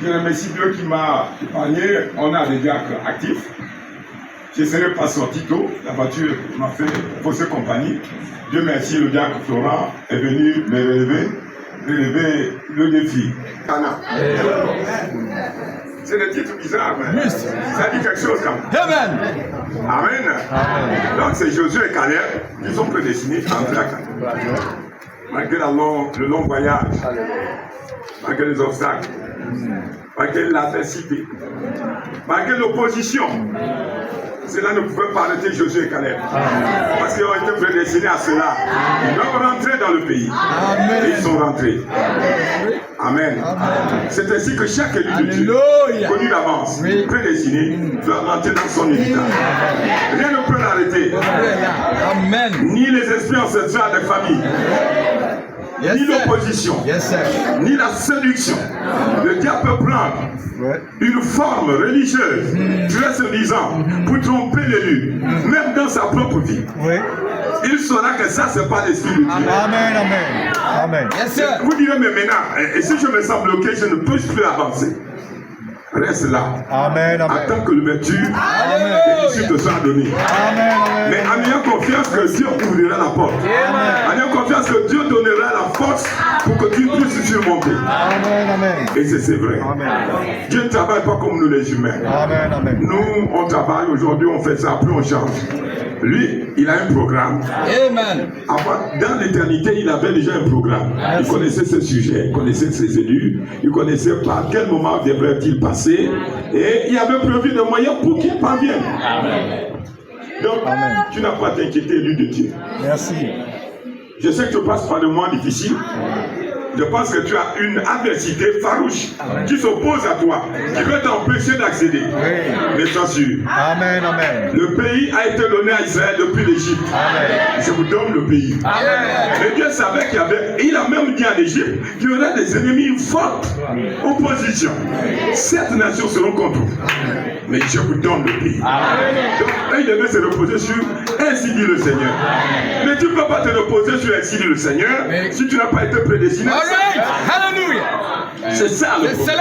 Je remercie Dieu qui m'a épargné. On a des diacres actifs. Je ne serais pas sorti tôt. La voiture m'a fait fausse compagnie. Dieu merci, le diacre Florent est venu me relever le défi. C'est des titres bizarres, mais ça dit quelque chose quand même. Amen. Donc c'est Josué et Caleb qui sont prédestinés à entrer à Canaan. Malgré le long voyage, malgré les obstacles, malgré l'adversité, malgré l'opposition, cela ne pouvait pas arrêter Josué et Caleb. Parce qu'ils ont été prédestinés à cela. Ils doivent rentrer dans le pays. Et ils sont rentrés. Amen. C'est ainsi que chaque élu de Dieu, connu d'avance, prédestiné, doit rentrer dans son héritage. Rien ne peut l'arrêter. Ni les esprits ancestrales des familles. Ni l'opposition, ni la séduction. Le diable peut prendre une forme religieuse, très séduisante, pour tromper l'élu, même dans sa propre vie. Il saura que ça, c'est pas l'esprit de Dieu. Amen. Vous direz, mais maintenant, et si je me sens bloqué, je ne peux plus avancer. Reste là. Attends que l'ouverture et l'issue te soit donnée. Mais en ayant confiance que Dieu ouvrira la porte. En ayant confiance que Dieu donnera la force pour que tu puisses surmonter. Et c'est vrai. Dieu ne travaille pas comme nous les humains. Nous, on travaille aujourd'hui, on fait ça, après on change. Lui, il a un programme. Amen. Dans l'éternité, il avait déjà un programme. Il connaissait ses sujets, il connaissait ses élus, il connaissait par quel moment viendrait-il passer. Et il avait prévu des moyens pour qu'il parvienne. Donc, tu n'as pas à t'inquiéter, élu de Dieu. Merci. Je sais que tu passes par des moments difficiles. Je pense que tu as une adversité farouche qui s'oppose à toi, qui veut t'empêcher d'accéder. Mais sois sûr. Amen, amen. Le pays a été donné à Israël depuis l'Égypte. Je vous donne le pays. Mais Dieu savait qu'il y avait, il a même dit en Égypte qu'il y aurait des ennemis fortes, opposition. 7 nations seront contre vous. Mais je vous donne le pays. Donc, eux, ils devaient se reposer sur ainsi dit le Seigneur. Mais tu ne peux pas te reposer sur ainsi dit le Seigneur si tu n'as pas été prédestiné. Hallelujah. C'est ça le problème.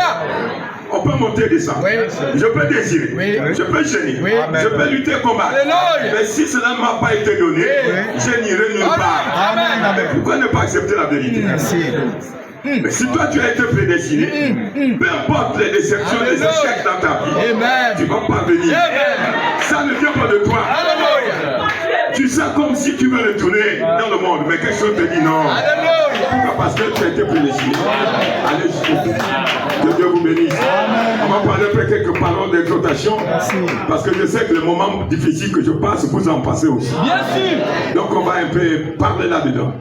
On peut monter et descendre. Je peux désirer. Je peux gêner. Je peux lutter et combattre. Mais si cela ne m'a pas été donné, je n'irai nulle part. Pourquoi ne pas accepter la vérité? Merci. Mais si toi tu as été prédestiné, peu importe les déceptions, les échecs dans ta vie, tu ne vas pas venir. Ça ne vient pas de toi. Tu sens comme si tu veux retourner dans le monde, mais quelque chose te dit non. Pourquoi? Parce que tu as été prédestiné. Allez jusqu'au bout. Que Dieu vous bénisse. On va parler après quelques paroles d'exhortation. Parce que je sais que les moments difficiles que je passe, vous en passez aussi. Bien sûr. Donc on va un peu parler là-dedans.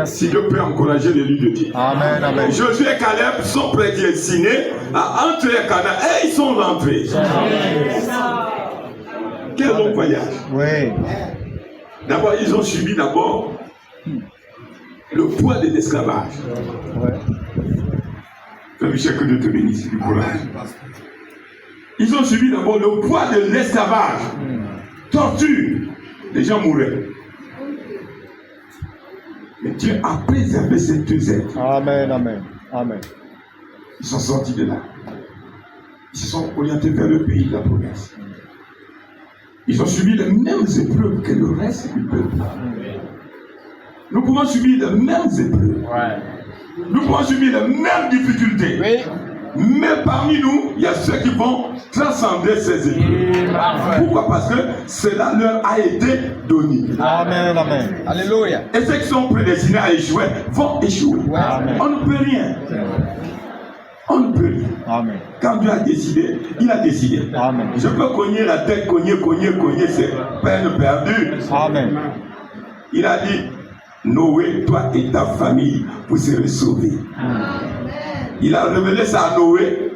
Si Dieu peut encourager l'élu de Dieu. Amen, amen. Josué et Caleb sont prédestinés à entrer à Canaan et ils sont rentrés. Quel long voyage. Oui. D'abord, ils ont subi le poids de l'esclavage. Frère Michel, que Dieu te bénisse, du courage. Ils ont subi d'abord le poids de l'esclavage. Torture. Les gens mouraient. Mais Dieu a préservé ces 2 êtres. Amen, amen, amen. Ils sont sortis de là. Ils se sont orientés vers le pays de la promesse. Ils ont subi les mêmes épreuves que le reste du peuple. Nous pouvons subir les mêmes épreuves. Nous pouvons subir les mêmes difficultés. Mais parmi nous, il y a ceux qui vont transcender ces épreuves. Pourquoi? Parce que cela leur a été donné. Amen, amen. Alléluia. Et ceux qui sont prédestinés à échouer vont échouer. Amen. On ne peut rien. On ne peut rien. Amen. Quand Dieu a décidé, il a décidé. Amen. Je peux cogner la tête, cogner, c'est peine perdue. Amen. Il a dit, Noé, toi et ta famille, vous serez sauvés. Il a révélé ça à Noé.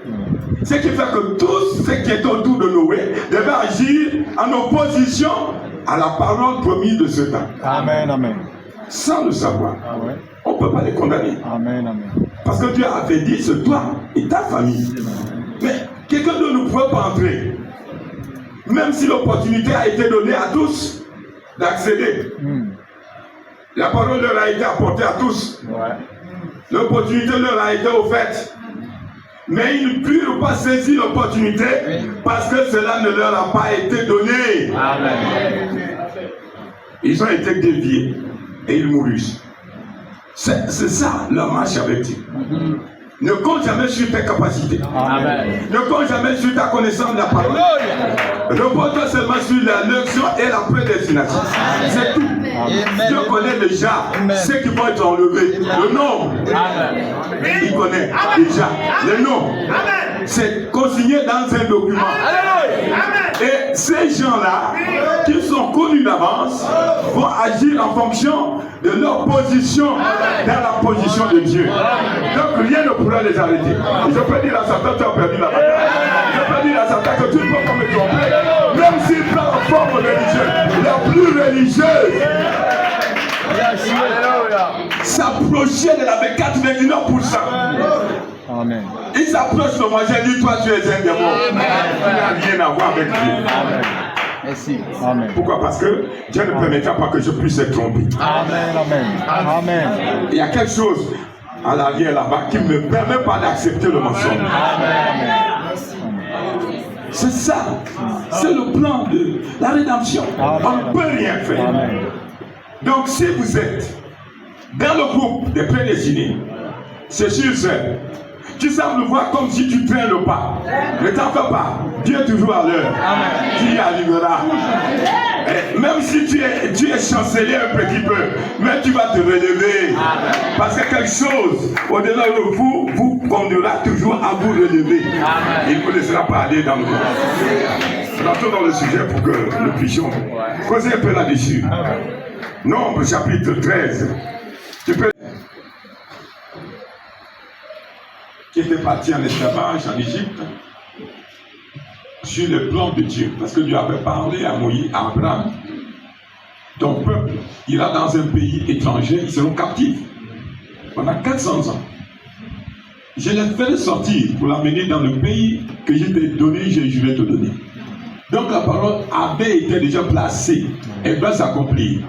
Ce qui fait que tous ceux qui étaient autour de Noé devaient agir en opposition à la parole promise de ce temps. Amen, amen. Sans le savoir. On ne peut pas les condamner. Amen, amen. Parce que Dieu avait dit, c'est toi et ta famille. Mais quelqu'un d'autre ne pouvait pas entrer. Même si l'opportunité a été donnée à tous d'accéder. La parole leur a été apportée à tous. L'opportunité leur a été offerte. Mais ils ne purent pas saisir l'opportunité parce que cela ne leur a pas été donné. Amen. Ils ont été déviés et ils moururent. C'est ça leur marche avec Dieu. Ne compte jamais sur tes capacités. Amen. Ne compte jamais sur ta connaissance de la parole. Repose-toi seulement sur la leçon et la prédestination. C'est tout. Dieu connaît déjà ceux qui vont être enlevés. Le nom. Il connaît déjà le nom. C'est consigné dans un document. Et ces gens-là, qui sont connus d'avance, vont agir en fonction de leur position dans la position de Dieu. Donc rien ne pourra les arrêter. Je peux dire à Satan, tu as perdu la bataille. Je peux dire à Satan que tu ne peux pas me tromper. Même s'il prend la forme religieuse, la plus religieuse, s'approcher de la 99%. Amen. Il s'approche de moi, j'ai dit, toi tu es un démon. Tu n'as rien à voir avec Dieu. Amen. Merci. Amen. Pourquoi? Parce que Dieu ne permettra pas que je puisse être trompé. Amen, amen. Amen. Il y a quelque chose à l'arrière là-bas qui ne me permet pas d'accepter le mensonge. Amen. C'est ça. C'est le plan de la rédemption. Amen. On ne peut rien faire. Amen. Donc si vous êtes dans le groupe des prédestinés, c'est sûr, c'est. Tu sembles voir comme si tu traînes le pas. Ne t'en fais pas. Dieu est toujours à l'heure. Tu y arriveras. Même si tu es chancelier un petit peu, mais tu vas te relever. Parce que quelque chose au-delà de vous conduira toujours à vous relever. Il ne vous laissera pas aller dans le monde. Rentrons dans le sujet pour que nous puissions causer un peu là-dessus. Nombre chapitre 13. Tu peux... Qui était parti en esclavage en Égypte sur le plan de Dieu, parce que Dieu avait parlé à Moïse, à Abraham. Ton peuple ira dans un pays étranger, ils seront captifs pendant 400 ans. Je les ferai sortir pour l'amener dans le pays que je t'ai donné, je vais te donner. Donc la parole avait été déjà placée, elle va s'accomplir.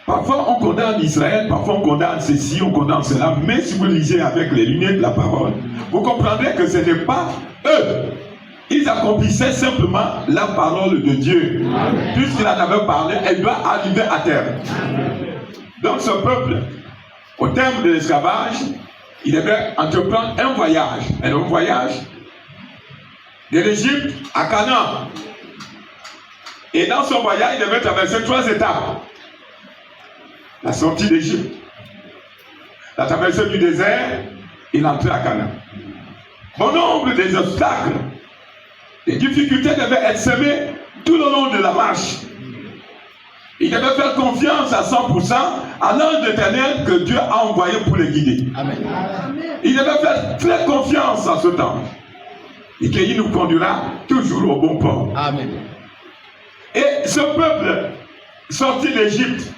Parfois on condamne Israël, parfois on condamne ceci, on condamne cela, mais si vous lisez avec les lunettes de la parole, vous comprendrez que ce n'est pas eux. Ils accomplissaient simplement la parole de Dieu. Puisqu'il en avait parlé, elle doit arriver à terme. Donc ce peuple, au terme de l'esclavage, il devait entreprendre un voyage. Et un voyage de l'Égypte à Canaan. Et dans son voyage, il devait traverser 3 étapes. La sortie d'Égypte, la traversée du désert et l'entrée à Canaan. Bon nombre des obstacles, des difficultés devaient être semées tout le long de la marche. Il devait faire confiance à 100% à l'ange d'Éternel que Dieu a envoyé pour les guider. Amen. Il devait faire très confiance à ce temps et qu'il nous conduira toujours au bon port. Amen. Et ce peuple sorti d'Égypte,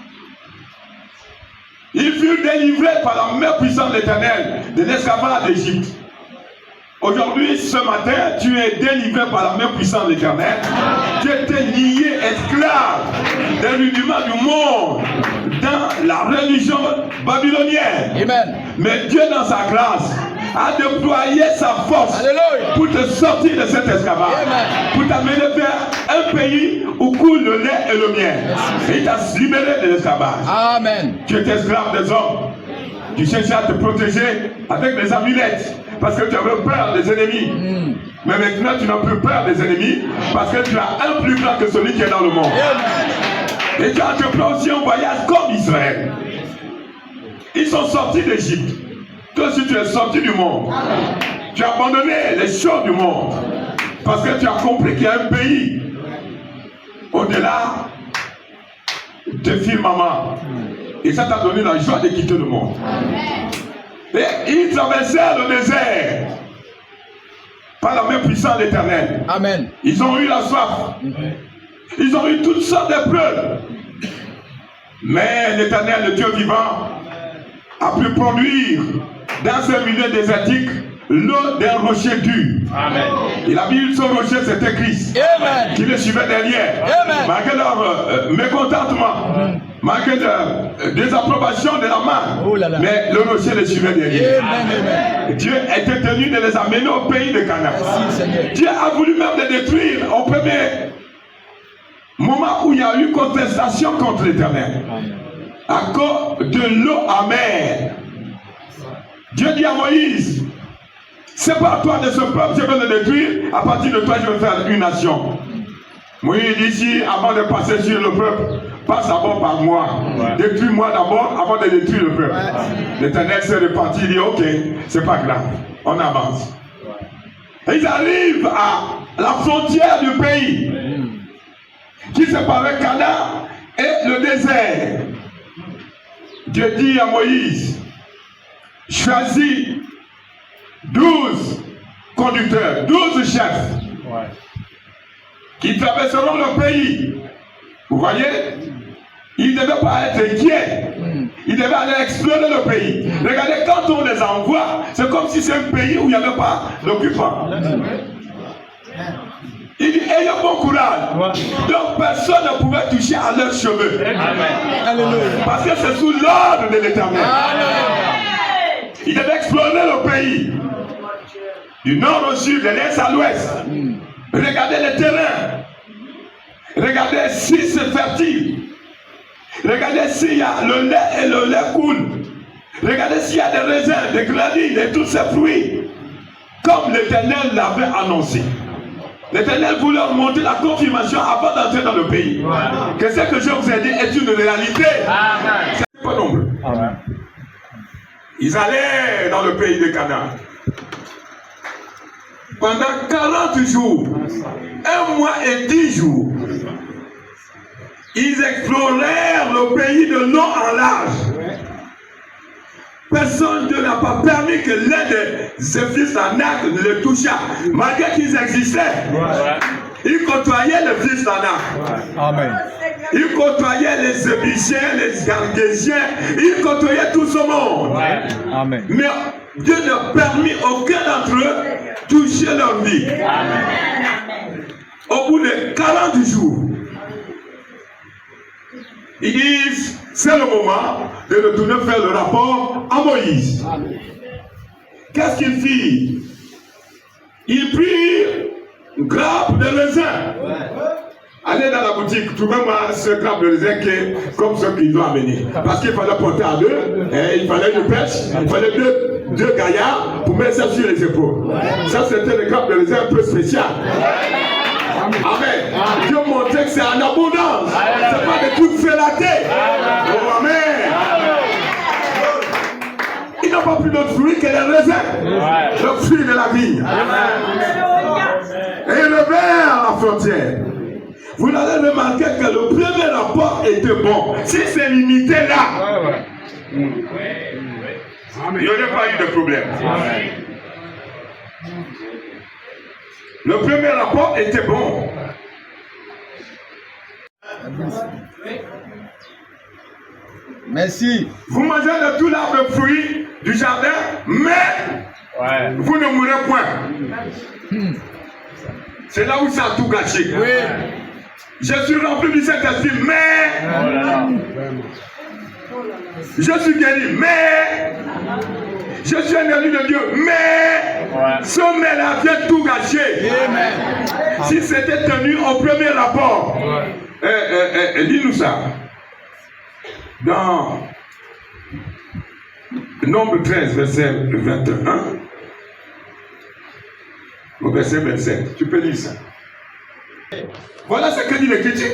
il fut délivré par la main puissante de l'Éternel de l'esclavage d'Égypte. Aujourd'hui, ce matin, tu es délivré par la main puissante de l'Éternel. Tu étais lié, esclave des rudiments du monde dans la religion babylonienne. Amen. Mais Dieu, dans sa grâce, a déployé sa force. Alléluia. Pour te sortir de cet esclavage. Amen. Pour t'amener vers un pays où coule le lait et le miel. Et il t'a libéré de l'esclavage. Amen. Tu étais esclave des hommes. Tu cherchais à te protéger avec des amulettes. Parce que tu avais peur des ennemis. Mais maintenant tu n'as plus peur des ennemis. Parce que tu as un plus grand que celui qui est dans le monde. Amen. Et tu as entrepris aussi un voyage comme Israël. Ils sont sortis d'Égypte. Toi aussi tu es sorti du monde. Tu as abandonné les choses du monde. Parce que tu as compris qu'il y a un pays au-delà de firmament. Et ça t'a donné la joie de quitter le monde. Et ils traversèrent le désert par la main puissante de l'Éternel. Amen. Ils ont eu la soif. Ils ont eu toutes sortes d'épreuves. Mais l'Éternel, le Dieu vivant, a pu produire dans ce milieu désertique l'eau d'un rocher dur. Amen. Il a mis ce rocher, c'était Christ. Amen. Qui le suivait derrière. Amen. Malgré leur mécontentement, malgré la désapprobation de la main, oh là là. Mais le rocher les suivait derrière. Amen. Dieu était tenu de les amener au pays de Canaan. Dieu a voulu même les détruire au premier moment où il y a eu contestation contre l'Éternel. À cause de l'eau amère. Dieu dit à Moïse, c'est pas toi de ce peuple, je vais le détruire, à partir de toi je vais faire une nation. Moïse dit ici, avant de passer sur le peuple, passe d'abord par moi. Détruis-moi d'abord avant de détruire le peuple. L'Éternel s'est reparti, il dit ok, c'est pas grave, on avance. Et ils arrivent à la frontière du pays qui séparait Canaan et le désert. Dieu dit à Moïse, choisis 12 conducteurs, 12 chefs qui traverseront le pays. Vous voyez, ils ne devaient pas être inquiets. Ils devaient aller explorer le pays. Regardez, quand on les envoie, c'est comme si c'est un pays où il n'y avait pas d'occupants. Il dit, ayez bon courage. Donc personne ne pouvait toucher à leurs cheveux. Amen. Parce que c'est sous l'ordre de l'Éternel. Ils devaient explorer le pays. Du nord au sud, de l'est à l'ouest. Regardez les terrains. Regardez si c'est fertile. Regardez s'il y a le lait et le lait coule. Regardez s'il y a des raisins, des grenadilles et tous ces fruits. Comme l'Éternel l'avait annoncé. L'Éternel voulait leur montrer la confirmation avant d'entrer dans le pays. Que ce que je vous ai dit est une réalité. C'est pas nombreux. Ils allaient dans le pays de Canaan. Pendant 40 jours, 1 mois et 10 jours, ils explorèrent le pays de long en large. Personne ne n'a pas permis que l'un des fils d'Anak ne les touchât, malgré qu'ils existaient. Ils côtoyaient les fils d'Anak. Amen. Ils côtoyaient les Ébyciens, les Gargésiens, ils côtoyaient tout ce monde. Amen. Mais Dieu n'a permis aucun d'entre eux toucher leur vie. Au bout de 40 jours, ils disent, c'est le moment de retourner faire le rapport à Moïse. Qu'est-ce qu'ils firent? Ils prirent une grappe de raisin. Allez dans la boutique, trouvez-moi ce grappe de raisin qui est comme ceux qu'ils ont amené. Parce qu'il fallait porter à deux, et il fallait une pêche, il fallait deux gaillards pour mettre ça sur les épaules. Ça, c'était le grappe de raisin un peu spécial. Amen. Dieu montrait que c'est en abondance. C'est pas de tout félaté. Oh, amen. Ils n'ont pas plus d'autres fruits que les raisins. Le fruit de la vigne. Et le verre à la frontière. Vous allez remarquer que le premier rapport était bon. Si c'est limité là, il n'y aurait pas eu de problème. Le premier rapport était bon. Merci. Vous mangez de tout l'arbre de fruits du jardin, mais vous ne mourrez point. C'est là où ça a tout gâché. Je suis rempli du Saint-Esprit, mais je suis guéri, mais je suis un élu de Dieu, mais ce mais-là vient tout gâcher. Si c'était tenu au premier rapport, dis-nous ça. Dans Nombre 13, verset 21, au verset 27, tu peux lire ça. Voilà ce que dit l'Écriture.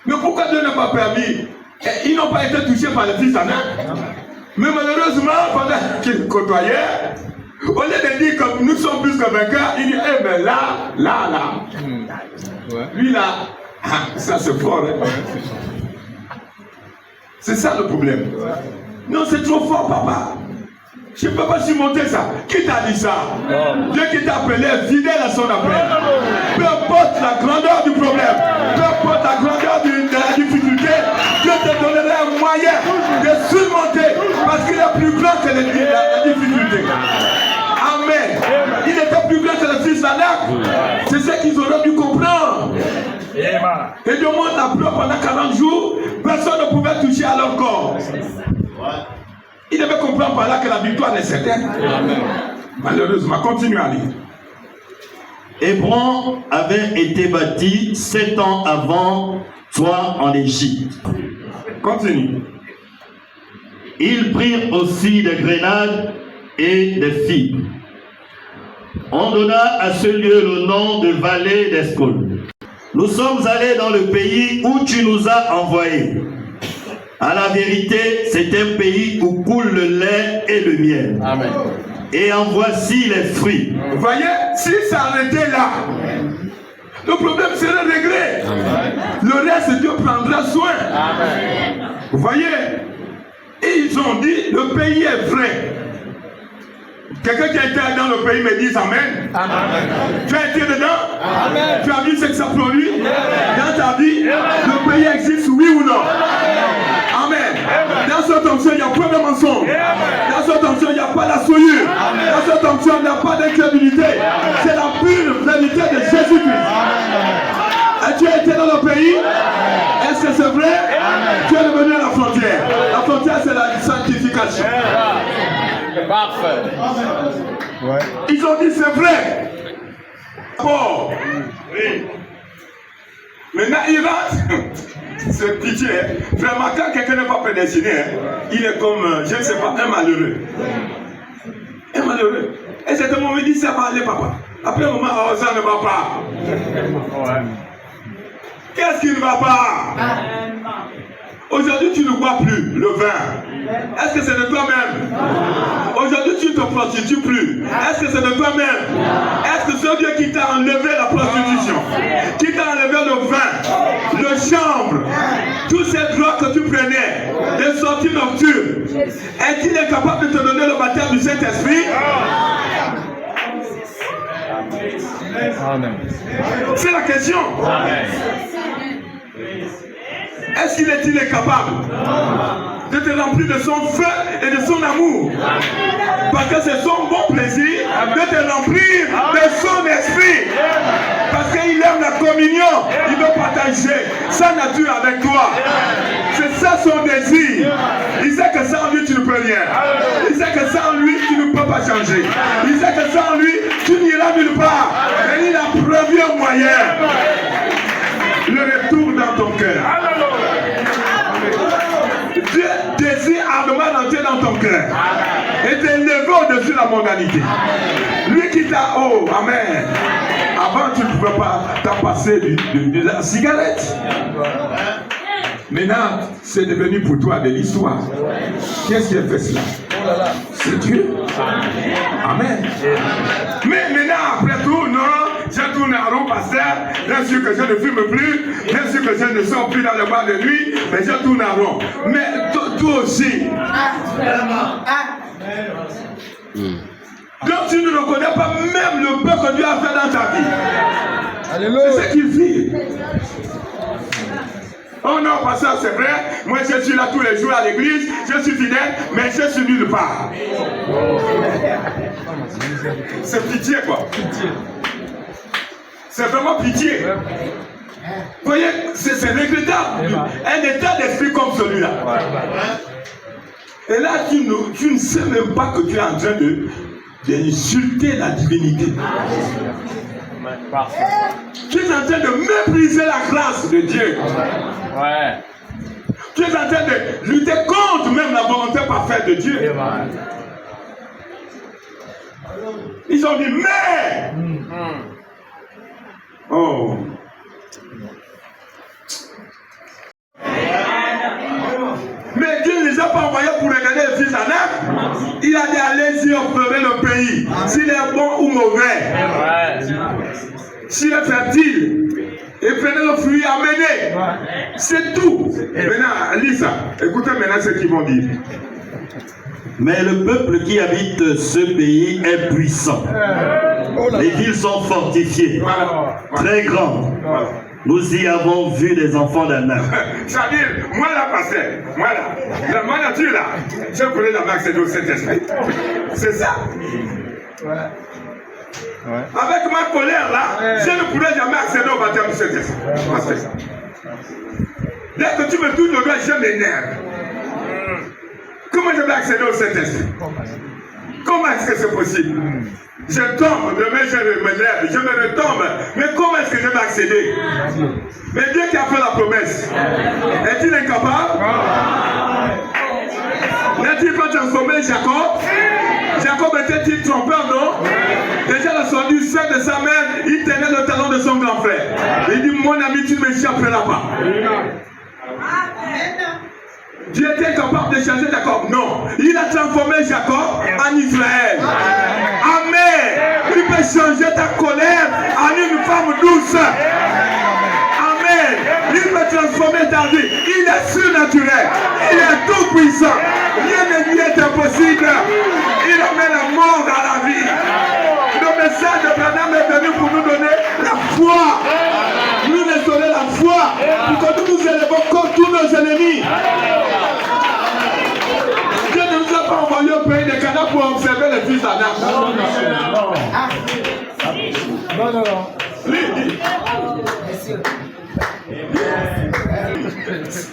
Mais pourquoi Dieu n'a pas permis? Ils n'ont pas été touchés par les fils d'Anak. Mais malheureusement, pendant qu'ils côtoyaient, au lieu de dire que nous sommes plus que vainqueurs, il dit, eh bien là. Lui là, ça c'est fort. Hein? C'est ça le problème. Non, c'est trop fort, papa. Je ne peux pas surmonter ça. Qui t'a dit ça? Dieu qui t'a appelé est fidèle à son appel. Peu importe la grandeur du problème, peu importe la grandeur de la difficulté, Dieu te donnerait un moyen de surmonter parce qu'il est plus grand que la difficulté. Amen. Il était plus grand que le fils d'Anak. C'est ce qu'ils auraient dû comprendre. Et Dieu montre la preuve pendant 40 jours, personne ne pouvait toucher à leur corps. Il devait comprendre par là que la victoire est certaine. Amen. Malheureusement, continue à lire. Hébron avait été bâti 7 ans avant toi en Égypte. Continue. Ils prirent aussi des grenades et des fibres. On donna à ce lieu le nom de vallée d'Escol. Nous sommes allés dans le pays où tu nous as envoyés. À la vérité, c'est un pays où coule le lait et le miel. Amen. Et en voici les fruits. Vous voyez, si ça arrêtait là, le problème serait réglé. Amen. Le reste, Dieu prendra soin. Amen. Vous voyez, et ils ont dit, le pays est vrai. Quelqu'un qui a été dans le pays me dit Amen. Amen. Tu as été dedans? Amen. Tu as vu ce que ça produit? Amen. Dans ta vie, le pays existe, oui ou non? Amen. Dans cette onction, il n'y a pas de mensonge. Dans cette onction, il n'y a pas la souillure. Dans cette onction, il n'y a pas d'incrédulité. C'est la pure vérité de Jésus-Christ. Et tu as été dans le pays? Est-ce que c'est vrai? Tu es revenu à la frontière. La frontière, c'est la sanctification. Parfait. Ouais. Ils ont dit c'est vrai. Oh. Oui. Maintenant, il rentre. C'est pitié. Vraiment, quand quelqu'un n'est pas prédestiné, il est comme, je ne sais pas, un malheureux. Un malheureux. Et c'est un moment où il dit ça va aller, papa. Après un moment, oh, ça ne va pas. Qu'est-ce qui ne va pas? Aujourd'hui, tu ne bois plus le vin. Est-ce que c'est de toi-même? Aujourd'hui, tu ne te prostitues plus. Est-ce que c'est de toi-même? Est-ce que c'est Dieu qui t'a enlevé la prostitution? Qui t'a enlevé le vin, le chambre, tous ces drogues que tu prenais, des sorties nocturnes? Est-il incapable de te donner le baptême du Saint-Esprit? Amen. C'est la question. Est-ce qu'il est incapable de te remplir de son feu et de son amour? Parce que c'est son bon plaisir de te remplir de son esprit. Parce qu'il aime la communion. Il veut partager sa nature avec toi. C'est ça son désir. Il sait que sans lui tu ne peux rien. Il sait que sans lui tu ne peux pas changer. Il sait que sans lui tu n'iras nulle part. Et il a prévu un moyen. Le retour dans ton cœur. Dieu désire ardemment rentrer dans ton cœur et t'élever au-dessus de la mondanité. Lui qui t'a, oh, amen. Avant, tu ne pouvais pas t'en passer de la cigarette. Maintenant, c'est devenu pour toi de l'histoire. Qu'est-ce qui a fait cela? C'est Dieu. Amen. Mais maintenant, après tout, non, j'ai tourné en rond, pasteur. Bien sûr que je ne fume plus. Bien sûr que je ne sors plus dans le bois de nuit. Mais je tourne en rond. Mais toi aussi. Donc tu ne reconnais pas même le peu que Dieu a fait dans ta vie. Alléluia. C'est ce qu'il vit. Oh non, pasteur, c'est vrai. Moi, je suis là tous les jours à l'église. Je suis fidèle, mais je suis nulle part. C'est pitié, quoi. C'est vraiment pitié. Vous voyez, c'est regrettable. Un état d'esprit comme celui-là. Et là, tu ne sais même pas que tu es en train d'insulter la divinité. Tu es en train de mépriser la grâce de Dieu. Tu es en train de lutter contre même la volonté parfaite de Dieu. Ils ont dit, mais... Oh. Mais Dieu ne les a pas envoyés pour regarder le fils d'Adam. Il a dit, allez-y, observez le pays. S'il est bon ou mauvais. S'il est fertile. Et prenez le fruit, amenez. C'est tout. Maintenant, lis ça. Écoutez maintenant ce qu'ils vont dire. Mais le peuple qui habite ce pays est puissant. Les villes sont fortifiées, très grandes. Nous y avons vu des enfants d'Anna. C'est-à-dire, moi là, pasteur, moi là, ma nature là, je connais la marque de Saint-Esprit. C'est ça. Avec ma colère là, je ne pourrais jamais accéder au baptême du Saint-Esprit. Dès que tu me tournes le doigt, je m'énerve. Comment je vais accéder au Saint-Esprit? Comment est-ce que c'est possible? Je tombe, demain je me lève, je me retombe. Mais comment est-ce que je vais accéder? Mais Dieu qui a fait la promesse, est-il incapable? N'a-t-il pas transformé Jacob? Jacob était-il trompeur, non? Déjà le son du sein de sa mère, il tenait le talon de son grand frère. Il dit, mon ami, tu ne m'échapperas pas. Dieu était capable de changer Jacob? Non. Il a transformé Jacob en Israël. Amen. Il peut changer ta colère en une femme douce. Amen. Il peut transformer ta vie. Il est surnaturel. Il est tout puissant. Rien ne lui est impossible. Il amène la mort dans la vie. Le message de Branham est venu pour nous donner la foi. Nous restaurer la foi pour que nous nous élevons contre tous nos ennemis. Dieu ne nous a pas envoyé au pays des Canaan pour observer les fils d'Adam. Non.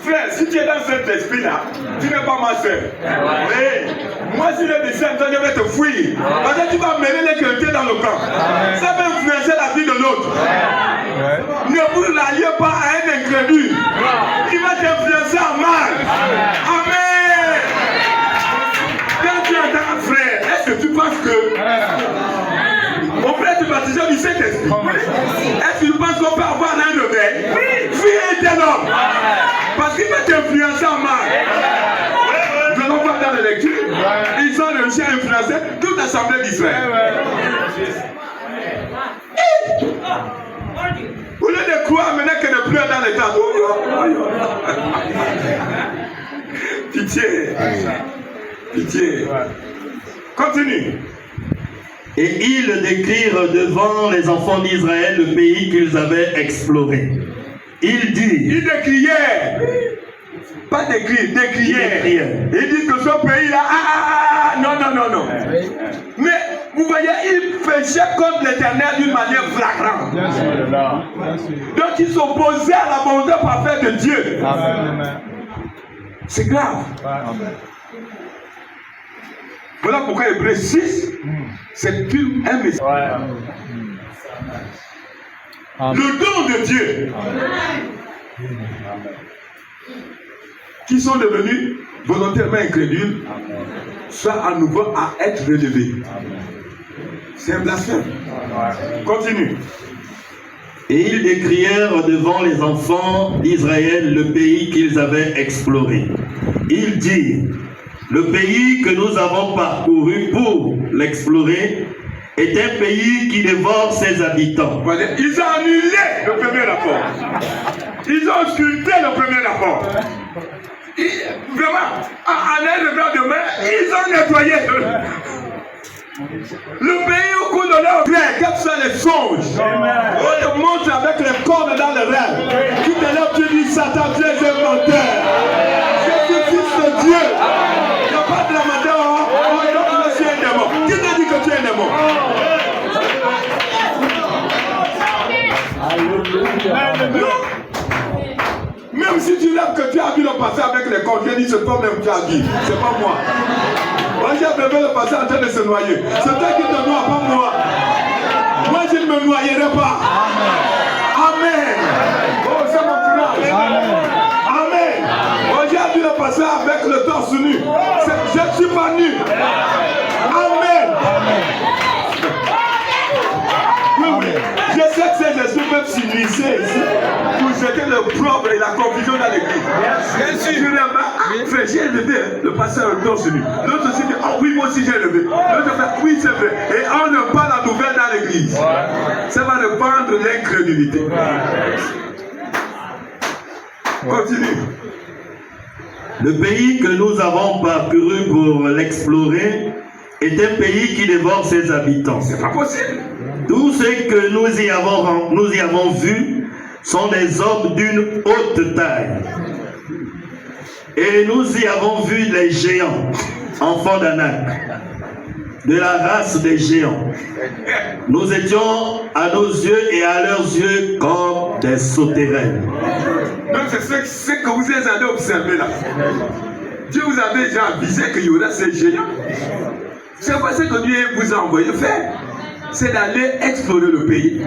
Frère, si tu es dans cet esprit-là, tu n'es pas ma soeur. Mais moi, si le dessin, je vais te fuir. Parce que tu vas mener les chrétiens dans le camp. Ça va influencer la vie de l'autre. Ne vous l'alliez pas à un incrédule. Il va t'influencer en mal. Amen. Quand tu entends un frère, est-ce que tu penses que... Mon frère, tu vas baptisé du Saint-Esprit. Est-ce que tu penses qu'on peut avoir un rebelle? Fille éternelle. Parce qu'il va t'influencer en mal. Nous allons voir dans les lectures. Ils ont réussi à influencer toute l'assemblée d'Israël. Au lieu de croire maintenant qu'il ne pleure dans les temps. Pitié. Pitié. Continue. Et ils décrirent devant les enfants d'Israël le pays qu'ils avaient exploré. Ils disent. Ils décriaient. Pas décrire, décriaient. Ils disent que ce pays-là, non. Mais vous voyez, ils péchaient contre l'Éternel d'une manière flagrante. Donc ils s'opposaient à la volonté parfaite de Dieu. C'est grave. Voilà pourquoi Hébreux 6, c'est un message. Le don de Dieu. Qui sont devenus volontairement incrédules, soit à nouveau à être relevés. C'est un blasphème. Continue. Et ils décrièrent devant les enfants d'Israël le pays qu'ils avaient exploré. Ils dirent, le pays que nous avons parcouru pour l'explorer est un pays qui dévore ses habitants. Voilà. Ils ont annulé le premier rapport. Ils ont occulté le premier rapport. Vraiment, en un revers de main, ils ont nettoyé le pays au cours de leur rêve. Quels sont les songes? On te montre avec les cornes dans le rêve. Tout à l'heure, tu dis Satan, tu es un menteur. Je suis fils de Dieu. Il n'y a pas de la menteur. Donc, je suis un démon. Qui t'a dit que tu es un démon? Même si tu lèves que tu as vu le passé avec les corps, je dis c'est toi-même qui as dit, c'est pas moi. Moi j'ai prévu le passé en train de se noyer. C'est toi qui te noies, pas moi. Moi je ne me noyerai pas. Amen. Oh, c'est mon courage. Amen. Moi j'ai vu le passé avec le torse nu. Je ne suis pas nu. Amen. Oui. Je sais que ces esprits peuvent s'unir ici pour jeter le propre et la confusion dans l'église. Bien sûr. Tu remarques, frère, j'ai élevé le pasteur le torse nu. L'autre aussi dit, oui, moi aussi j'ai élevé. L'autre fait, oui, c'est vrai. Et on ne parle la nouvelle dans l'église. Ça va répandre l'incrédulité. Continue. Le pays que nous avons parcouru pour l'explorer est un pays qui dévore ses habitants. C'est pas possible. Tous ceux que nous y avons vus sont des hommes d'une haute taille. Et nous y avons vu les géants, enfants d'Anak, de la race des géants. Nous étions à nos yeux et à leurs yeux comme des sauterelles. Donc c'est ce que vous allez observer là. Dieu vous avait déjà avisé qu'il y aurait ces géants. C'est pas ce que Dieu vous a envoyé faire. C'est d'aller explorer le pays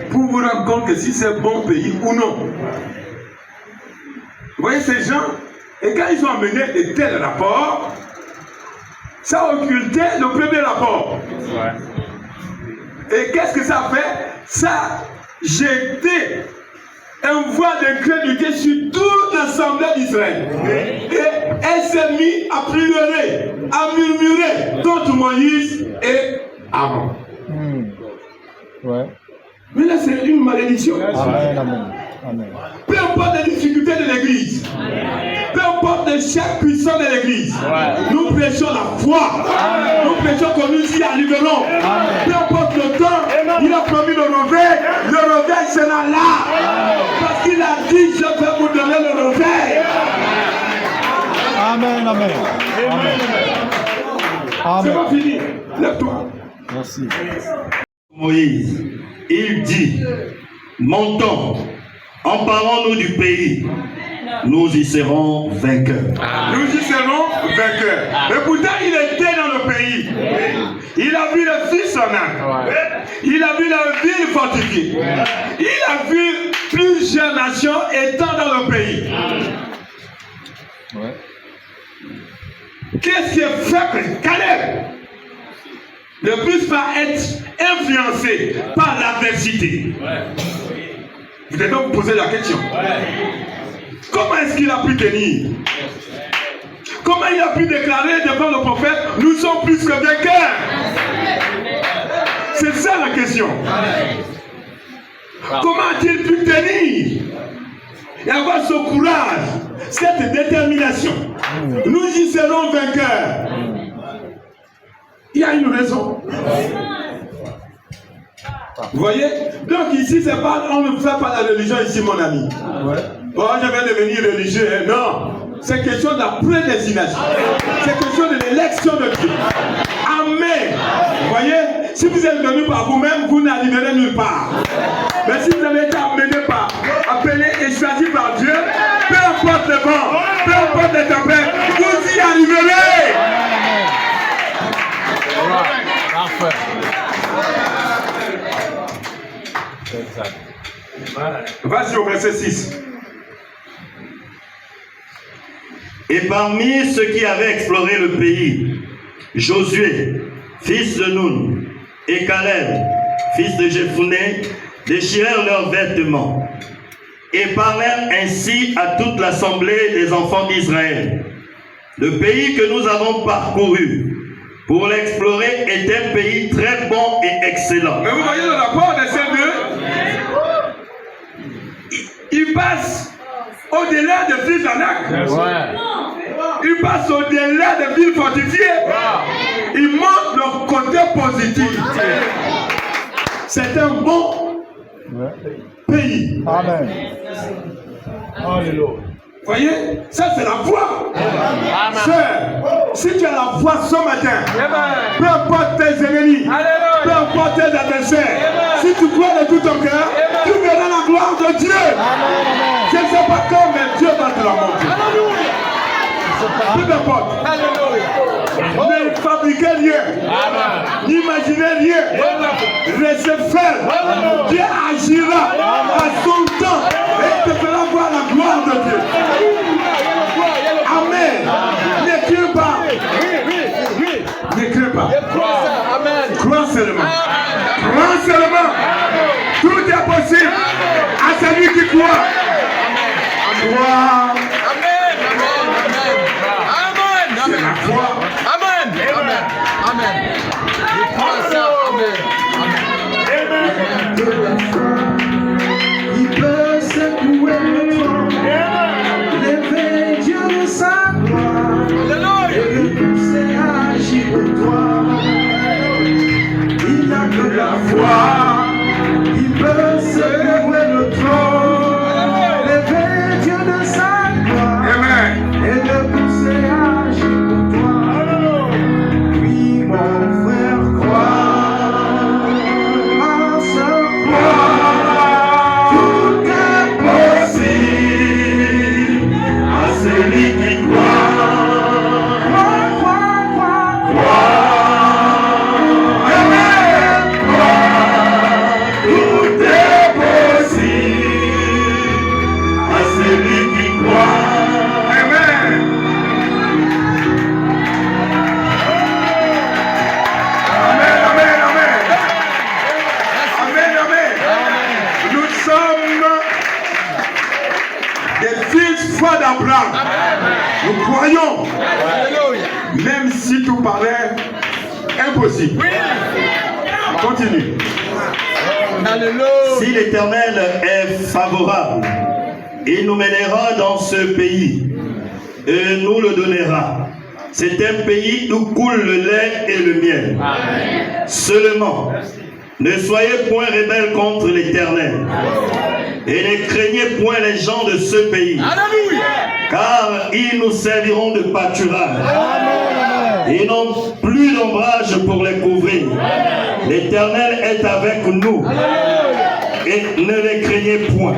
pour vous rendre compte que si c'est un bon pays ou non. Vous voyez ces gens, et quand ils ont amené de tels rapports, ça a occulté le premier rapport. Et qu'est-ce que ça fait? Ça a jeté un voile d'incrédulité sur toute l'assemblée d'Israël. Et elle s'est mise à pleurer, à murmurer contre Moïse et Aaron. Mais là, c'est une malédiction. Amen. Peu importe les difficultés de l'église, peu importe l'échec puissant de l'église, nous prêchons la foi. Nous prêchons que nous y arriverons. Peu importe le temps, il a promis le réveil sera là. Parce qu'il a dit, je vais vous donner le réveil. Amen. C'est pas fini. Lève-toi. Merci. Moïse, il dit, montons, emparons-nous du pays, nous y serons vainqueurs. Nous y serons vainqueurs. Et pourtant, il était dans le pays. Il a vu le fils Anak. Il a vu la ville fortifiée. Il a vu plusieurs nations étant dans le pays. Qu'est-ce qui fait que Caleb ne puisse pas être influencé influencé par l'adversité. Vous devez donc vous poser la question. Comment est-ce qu'il a pu tenir? Comment il a pu déclarer devant le prophète, nous sommes plus que vainqueurs? C'est ça la question. Comment a-t-il pu tenir et avoir ce courage, cette détermination? Nous y serons vainqueurs. Il y a une raison. Vous voyez? Donc ici, c'est pas, on ne fait pas la religion ici, mon ami. Oh, je vais devenir religieux. Non. C'est question de la prédestination. C'est question de l'élection de Dieu. Amen. Vous voyez? Si vous êtes venu par vous-même, vous n'arriverez nulle part. Mais si vous avez été amené par, appelé et choisi par Dieu, peu importe le vent, peu importe les tempêtes, vous y arriverez. Parfait. Vas-y au verset 6. Et parmi ceux qui avaient exploré le pays, Josué, fils de Nun, et Caleb, fils de Jephuné, déchirèrent leurs vêtements et parlèrent ainsi à toute l'assemblée des enfants d'Israël. Le pays que nous avons parcouru pour l'explorer est un pays très bon et excellent. Mais vous voyez le rapport de ces deux, il passe au-delà de fils d'Anak. Il passe au-delà des villes fortifiées. Il montre le côté positif. C'est un bon pays. Amen. Alléluia. Vous voyez, ça c'est la foi. Sœur, si tu as la foi ce matin, peu importe tes ennemis, peu importe tes adversaires, si tu crois de tout ton cœur, tu verras la gloire de Dieu. Je ne sais pas quand, mais Dieu va te la montrer. Peu importe. Ne fabriquez rien. N'imaginez rien. Restez ferme. Dieu agira à son temps et te fera voir la gloire de Dieu. Amen. Ne crains pas. Ne crains pas. Crois seulement. Crois seulement. Tout est possible à celui qui croit. Crois. C'est la foi. Amen. Amen. Amen. Je crois ça. Amen. Il peut secouer le tronc, lever Dieu de sa gloire, et le pousser à agir pour toi. Il n'a que la foi. Il peut secouer le tronc, lever Dieu de sa gloire, et le pousser à agir pour toi. Oui, mon frère, crois. Nous croyons, même si tout paraît impossible. Continue. Si l'Éternel est favorable, il nous mènera dans ce pays et nous le donnera. C'est un pays où coule le lait et le miel. Seulement, ne soyez point rebelles contre l'Éternel et ne craignez point les gens de ce pays. Car ils nous serviront de pâturage. Ils n'ont plus d'ombrage pour les couvrir. L'Éternel est avec nous. Et ne les craignez point.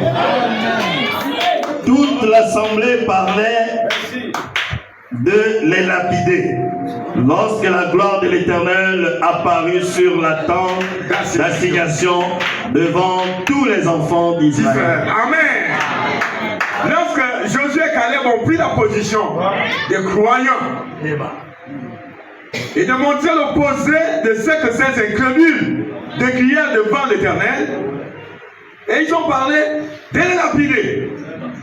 Toute l'assemblée parlait de les lapider. Lorsque la gloire de l'Éternel apparut sur la tente d'assignation devant tous les enfants d'Israël. Amen. Lorsque Josué et Caleb ont pris la position des croyants et de montrer l'opposé de ce que ces incrédules des crières devant l'Éternel et ils ont parlé de les lapider.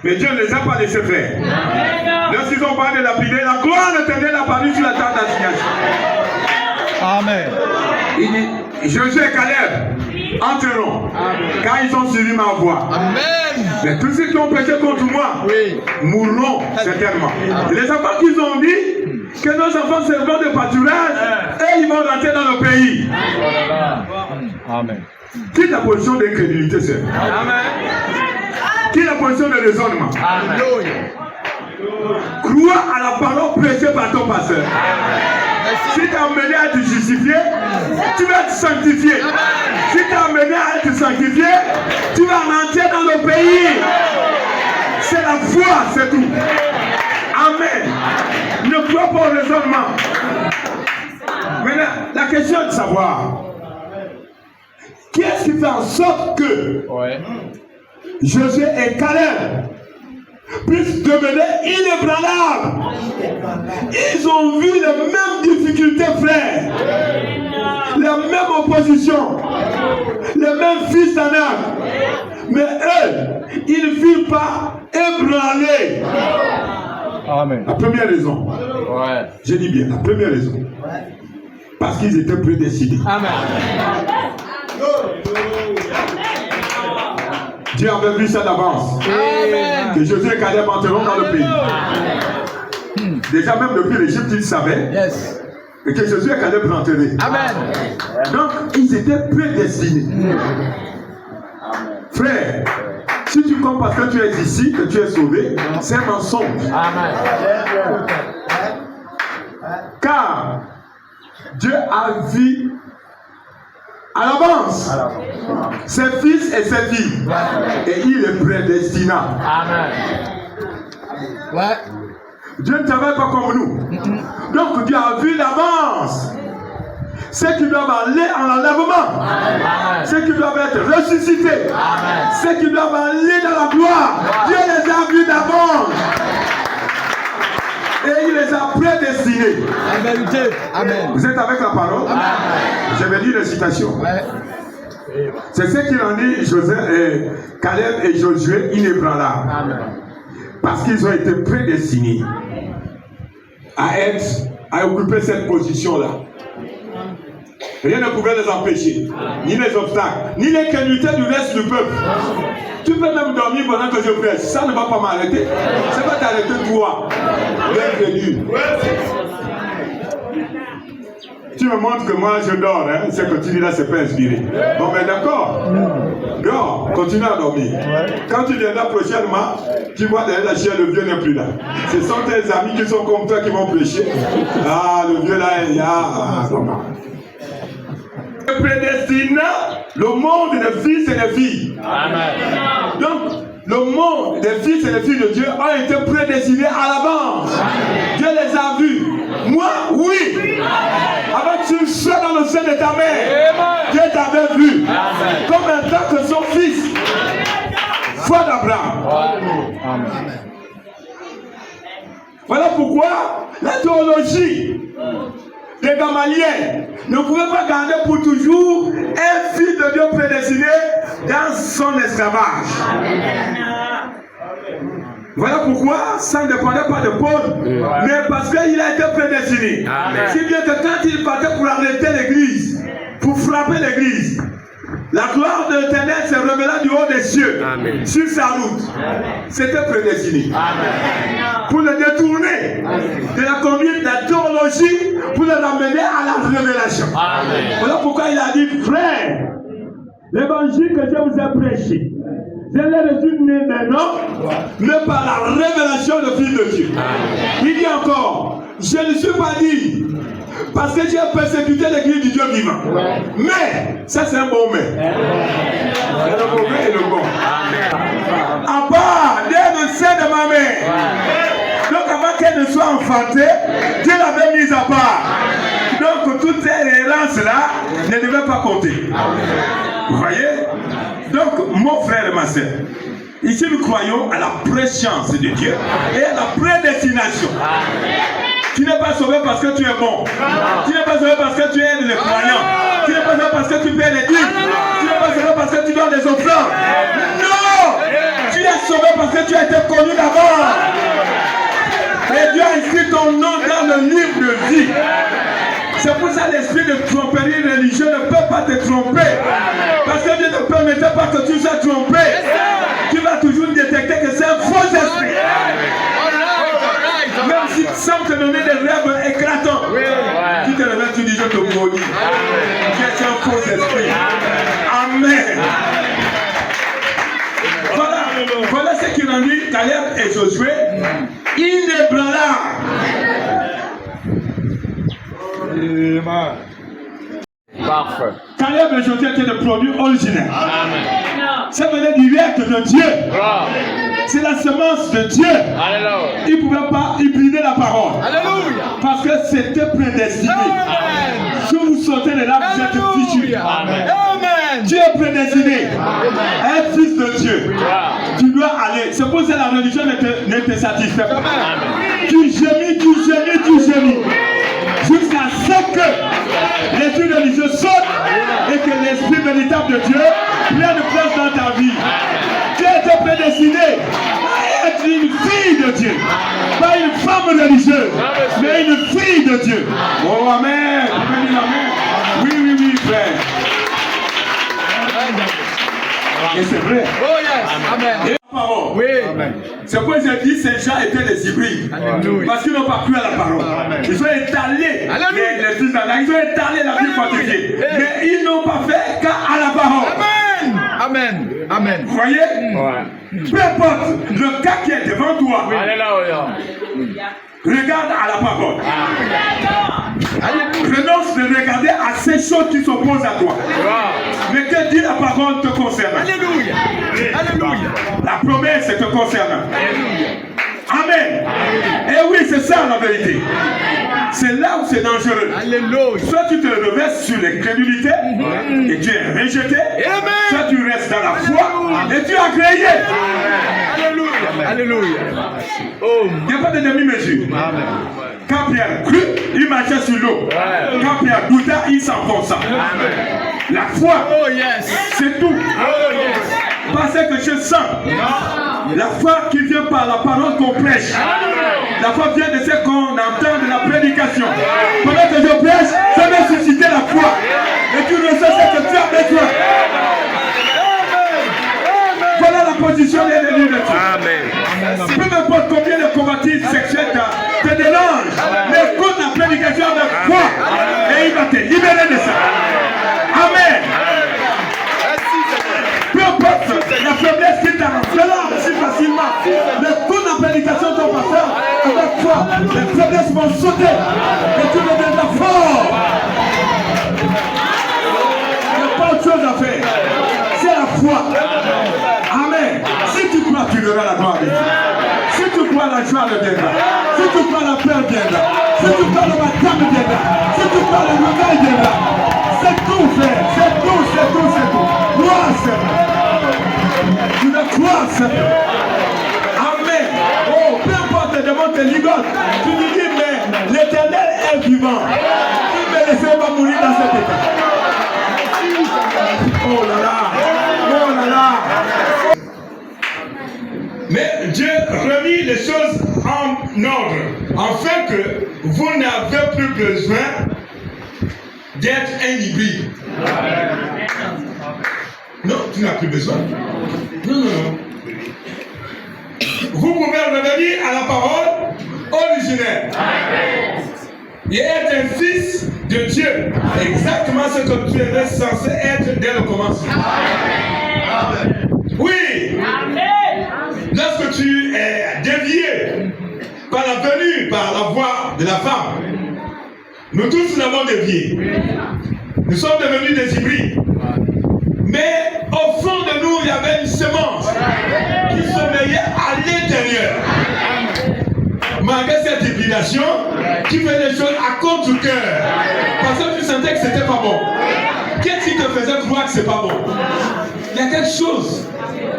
Mais Dieu ne les a pas laissés faire. Lorsqu'ils ont parlé de lapider, la gloire de l'Éternel a paru sur la table d'assignation. Amen. Il dit, Josué et Caleb entreront car ils ont suivi ma voix. Amen. Mais tous ceux qui ont péché contre moi mourront certainement. Et les enfants qu'ils ont dit que nos enfants serviront de pâturage et ils vont rentrer dans le pays. Amen. Quitte la position d'incrédulité, c'est. Amen. Quitte la position de raisonnement. Amen. Crois à la parole prêchée par ton pasteur. Si tu es amené à te justifier, tu vas te sanctifier. Si tu es amené à te sanctifier, tu vas rentrer dans le pays. C'est la foi, c'est tout. Amen. Ne crois pas au raisonnement. Maintenant, la question est de savoir qui est-ce qui fait en sorte que Josué et Caleb puissent demeurer inébranlables. Ils ont vu les mêmes difficultés, frères, la même opposition, les mêmes fils d'Anak, mais eux, ils ne furent pas ébranlés. Amen. La première raison, je dis bien, la première raison, parce qu'ils étaient prédestinés. Amen. Dieu avait vu ça d'avance. Amen. Que Josué et Caleb entreront dans le pays. Déjà, même depuis l'Égypte, ils savaient et que Josué et Caleb rentreraient. Amen. Donc, ils étaient prédestinés. Frère, si tu crois parce que tu es ici, que tu es sauvé, c'est un mensonge. Amen. Car Dieu a vu à l'avance ses fils et ses filles. Et il les prédestina. Amen. Dieu ne travaille pas comme nous. Donc Dieu a vu d'avance ceux qui doivent aller en enlèvement, ceux qui doivent être ressuscités, ceux qui doivent aller dans la gloire. Dieu les a vus d'avance. Et il les a prédestinés. Amen. Vous êtes avec la parole? Je vais lire les citations. C'est ce qui rendit Caleb et Josué inébranlables. Parce qu'ils ont été prédestinés à occuper cette position-là. Rien ne pouvait les empêcher, ni les obstacles, ni les crédulités du reste du peuple. Tu peux même dormir pendant que je prêche, ça ne va pas m'arrêter. Ça va t'arrêter toi, l'incrédule. Tu me montres que moi je dors, hein? Ce que tu dis là, c'est pas inspiré. Bon, mais d'accord. Dors, continue à dormir. Quand tu viendras prochainement, tu vois derrière la chair, le vieux n'est plus là. Ce sont tes amis qui sont comme toi qui vont prêcher. Ah, le vieux là, il y a. Prédestinant le monde des fils et des filles. Amen. Donc, le monde des fils et des filles de Dieu ont été prédestinés à l'avance. Dieu les a vus. Moi, oui. Avant que tu sois dans le sein de ta mère, Dieu t'avait vu. Amen. Comme un tant que son fils. Foi d'Abraham. Amen. Voilà pourquoi la théologie de Gamaliel ne pouvait pas garder pour toujours un fils de Dieu prédestiné dans son esclavage. Voilà pourquoi ça ne dépendait pas de Paul, mais parce qu'il a été prédestiné. Si bien que quand il partait pour arrêter l'église, pour frapper l'église, la gloire de l'Éternel se révéla du haut des cieux. Amen. Sur sa route. C'était prédestiné. Amen. Pour le détourner de la conduite de la théologie, pour le ramener à la révélation. Amen. Voilà pourquoi il a dit, frère, l'évangile que je vous ai prêché, je l'ai résumé maintenant, mais par la révélation du Fils de Dieu. Amen. Il dit encore, je ne suis pas dit parce que j'ai persécuté l'église du Dieu vivant. Mais, ça c'est un bon mais. C'est le mauvais et le bon. À part, dès le sein de ma mère. Donc avant qu'elle ne soit enfantée, Dieu l'avait mise à part. Donc toutes ces errances-là ne devaient pas compter. Vous voyez? Donc, mon frère et ma soeur, ici nous croyons à la préscience de Dieu et à la prédestination. Tu n'es pas sauvé parce que tu es bon. Tu n'es pas sauvé parce que tu es des croyants. Tu n'es pas sauvé parce que tu paies les dîmes. Tu n'es pas sauvé parce que tu donnes des offrandes. Non! Tu es sauvé parce que tu as été connu d'abord. Et Dieu a inscrit ton nom dans le livre de vie. C'est pour ça que l'esprit de tromperie religieuse ne peut pas te tromper. Parce que Dieu ne permettra pas que tu sois trompé. Tu vas toujours détecter que c'est un faux esprit. Même si semble te donner des rêves éclatants, tu te réveilles, tu dis je te maudis. Tu es un faux esprit. Amen. Voilà ce qu'il en dit Caleb et Josué. Inébranlable. Parfait. Caleb et Josué étaient le produit originel. Ça venait direct de Dieu. C'est la semence de Dieu. Alléluia. Ils ne pouvaient pas hybrider la parole. Alléluia. Parce que c'était prédestiné. Si vous sortez de là, vous êtes fichu. Amen. Tu es prédestiné à être fils de Dieu. Tu dois aller. C'est pour ça que la religion ne te satisfait pas. Tu gémis, tu gémis, tu gémis. Jusqu'à ce que l'esprit religieux saute et que l'esprit véritable de Dieu prenne place dans ta vie. Tu as été prédestiné à être une fille de Dieu. Pas une femme religieuse, mais une fille de Dieu. Oh, amen. Amen. Oui, oui, oui, frère. Et c'est vrai. Oh yes. Amen. Et la parole. Oui. C'est pourquoi j'ai dit ces gens étaient des hybrides. Parce qu'ils n'ont pas cru à la parole. Ils ont étalé les fils d'Adam. Ils ont étalé la vie fortifiée. Mais ils n'ont pas fait qu'à la parole. Amen. Amen. Amen. Vous voyez? Peu importe le cas qui est devant toi. Alléluia. Regarde à la parole. Renonce de regarder à ces choses qui s'opposent à toi. Mais que dit la parole te concerne? Alléluia. Alléluia. La promesse te concerne. Amen. Et oui, c'est ça la vérité. C'est là où c'est dangereux. Alléluia. Soit tu te reverses sur l'incrédulité et tu es rejeté. Soit tu restes dans la foi et tu as créé. Alléluia. Alléluia. Oh. Il n'y a pas de demi-mesure. Quand Pierre crut, il marchait sur l'eau. Quand Pierre douta, il s'enfonça. La foi, Oh yes. c'est tout. Oh yes. Pas ce que je sens. La foi qui vient par la parole qu'on prêche. La foi vient de ce qu'on entend de la prédication. Pendant que je prêche, ça va susciter la foi. Et tu reçois ce que tu as besoin. Voilà la position des élus de Dieu. Peu importe combien de combatives sexuelles te dérangent, mais écoute la prédication avec foi et il va te libérer de ça. Amen. Peu importe la faiblesse qui t'arrange si facilement, mais écoute la prédication de ton pasteur avec foi. Les faiblesses vont sauter et tu deviendras fort. Il n'y a pas autre chose à faire. C'est la foi. Amen. Si tu crois, tu verras la gloire de Dieu. Si tu crois, la joie viendra. Si tu crois, la paix viendra. Si tu crois, le baptême viendra. Si tu crois, le réveil viendra. C'est tout, frère. C'est tout, c'est tout, c'est tout. Crois, Seigneur. Tu dois croire, Seigneur. Amen. Oh, peu importe le démon te ligote. Tu lui dis, mais l'Éternel est vivant. Il me laissera pas mourir dans cet état. Oh là là. Oh là là. Mais Dieu remit les choses en ordre, afin que vous n'avez plus besoin d'être un hybride. Non, tu n'as plus besoin. Non, non, non. Vous pouvez revenir à la parole originelle. Et être un fils de Dieu. Exactement ce que tu es censé être dès le commencement. Oui. Lorsque tu es dévié par la venue, par la voix de la femme, nous tous nous avons dévié. Nous sommes devenus des hybrides. Mais au fond de nous, il y avait une semence qui sommeillait à l'intérieur. Malgré cette hybridation, tu fais des choses à contre-cœur. Parce que tu sentais que c'était pas bon. Qu'est-ce qui te faisait croire que c'est pas bon? Il y a quelque chose.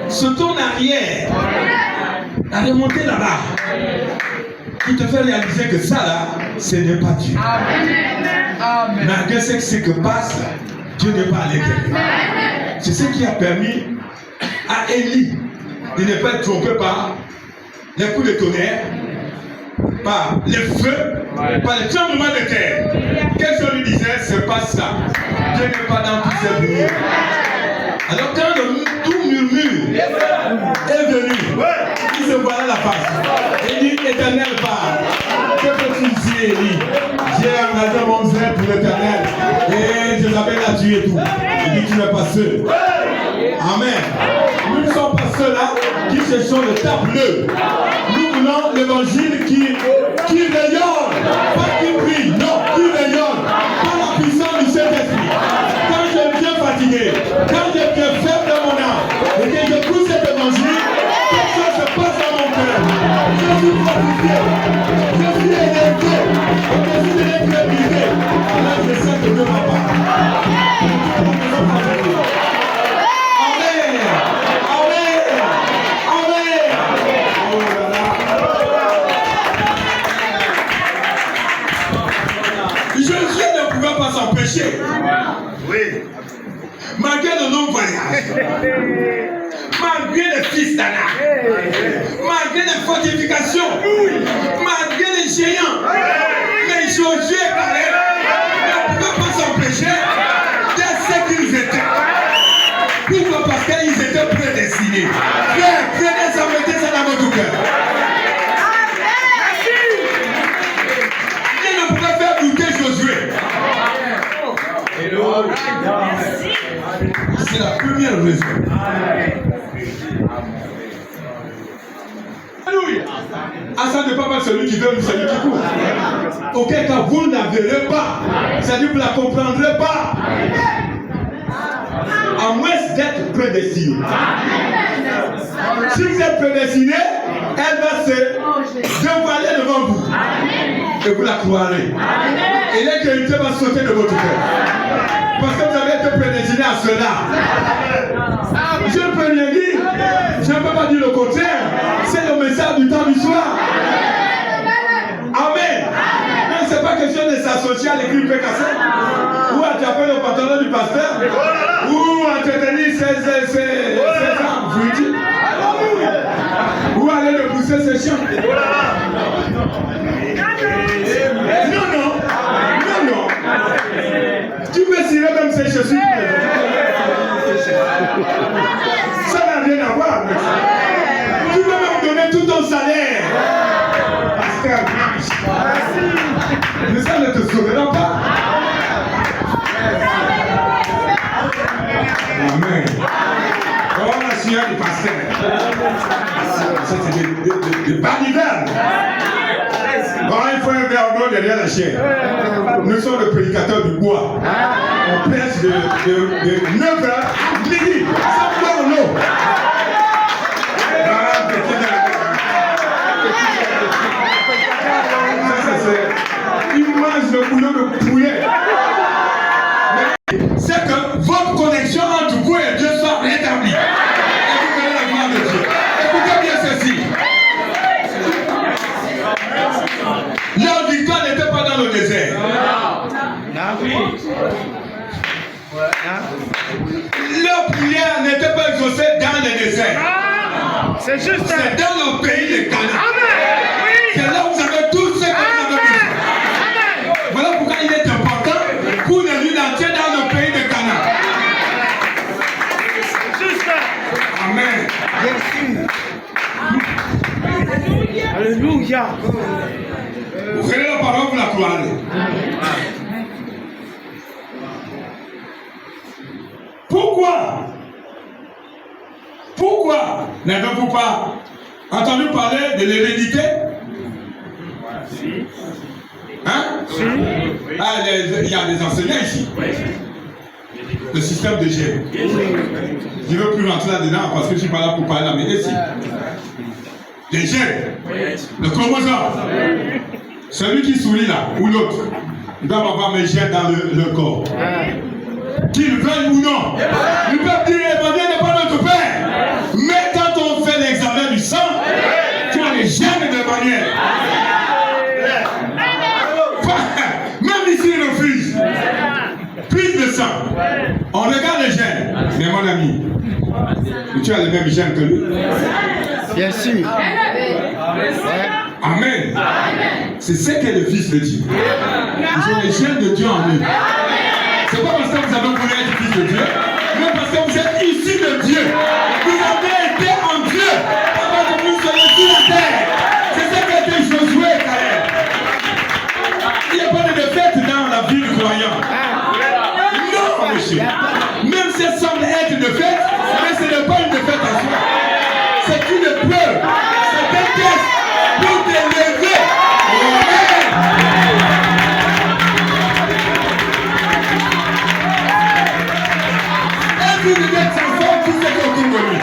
Se tourne arrière. À remonter là-bas. qui te fait réaliser que ça là, ce n'est pas Dieu. Amen. Malgré ce qui se passe, Dieu n'est pas à l'intérieur. C'est ce qui a permis à Élie de ne pas être trompé par les coups de tonnerre, par les feux, par les tremblements de terre. Qu'est-ce qu'on lui disait? C'est pas ça. Dieu n'est pas dans tous ces bruits. Alors quand tout murmure est venu, il se voit la face. Il dit, Éternel parle. Que peux-tu dire, Élie? J'ai engagé mon zèle pour l'Éternel. Et Jézabel a tué tout. Il dit, tu n'es pas seul. Amen. Nous ne sommes pas ceux-là qui cherchons le tas bleu. Nous voulons l'évangile qui rayonne, pas qui brille, non, qui rayonne, par la puissance du Saint-Esprit. Quand je viens fatigué, quand je viens faible dans mon âme, et que je pousse cet évangile, quelque chose se passe dans mon cœur. Je suis fortifié, je suis énervé, je suis énervé. Alors je sais que Dieu m'a pas. Jésus ne pouvait pas s'empêcher. Oui. Malgré le long voyage, malgré les fils d'Anak, malgré les fortifications, malgré les géants, mais Josué et Caleb ne pouvaient pas s'empêcher d'être ce qu'ils étaient. Pourquoi? Parce qu'ils étaient prédestinés. Prenez ça, mettez ça dans votre cœur. Il ne pouvait faire douter Josué. C'est la première raison. Alléluia. Ah, ça n'est pas celui qui veut, mais celui qui court. Auquel cas vous ne la verrez pas. C'est-à-dire que vous ne la comprendrez pas. À moins d'être prédestiné. Si vous êtes prédestiné, elle va se dévoiler devant vous. Et vous la croirez. Et l'intégrité va sauter de votre cœur. Parce que vous avez été prédestiné à cela. Je ne peux rien dire. Je ne peux pas dire le contraire. C'est le message du temps du soir. Amen. Mais ce n'est pas question de s'associer à l'église pécassée. Ou attraper le pantalon du pasteur. Ou entretenir ses armes. Vous dites. Ou aller le pousser ses chiens. Non. Tu peux cirer même ses chaussures. Ça n'a rien à voir. Tu peux même donner tout ton salaire. Pasteur Blanche. Mais ça ne te sauvera pas. Amen. Oh, la science du pasteur. C'est des balivernes. Bon, il faut un verre d'eau derrière la chair. Nous sommes le prédicateur du bois. On prêche de 9h à midi. Sans boire l'eau. Il mange le bouillon de poulet. C'est que votre connexion entre vous et Dieu soit rétablie. Et vous verrez la gloire de Dieu. Écoutez bien ceci. Leur victoire n'était pas dans le désert. Leur prière n'était pas exaucée dans le désert. C'est juste. C'est dans le pays de Canaan. C'est là où vous avez tout ce que vous avez besoin. Voilà pourquoi il est important pour l'église entière dans le pays de Canaan. Juste. Amen. Alléluia. Vous verrez la parole, vous la croirez. Pourquoi n'avez-vous pas entendu parler de l'hérédité? Hein? Ah, il y a des enseignants ici. Le système de gènes. Je ne veux plus rentrer là-dedans parce que je ne suis pas là pour parler de la médecine. Les gènes, le chromosome. Celui qui sourit là, ou l'autre, il doit avoir mes gènes dans le corps. Qu'il veuille ou non. Ils peuvent dire, Emmanuel n'est pas notre père. Mais quand on fait l'examen du sang, tu as les gènes d'Emmanuel. Mais mon ami, tu as le même gène que lui. Bien sûr. Amen. C'est ce qu'est le Fils de Dieu. Ils ont les gènes de Dieu en eux. C'est pas parce que vous avez voulu être fils de Dieu, mais parce que vous êtes issus de Dieu. Vous avez été en Dieu avant que vous soyez sur la terre. C'est ce qu'était Josué et Caleb. Il n'y a pas de défaite dans la vie du croyant. Non, monsieur. Même si ça semble être une défaite, mais ce n'est pas une défaite en soi. C'est une preuve. C'est un test pour t'élever. Vous devez transformer tout ce qui est autour de lui.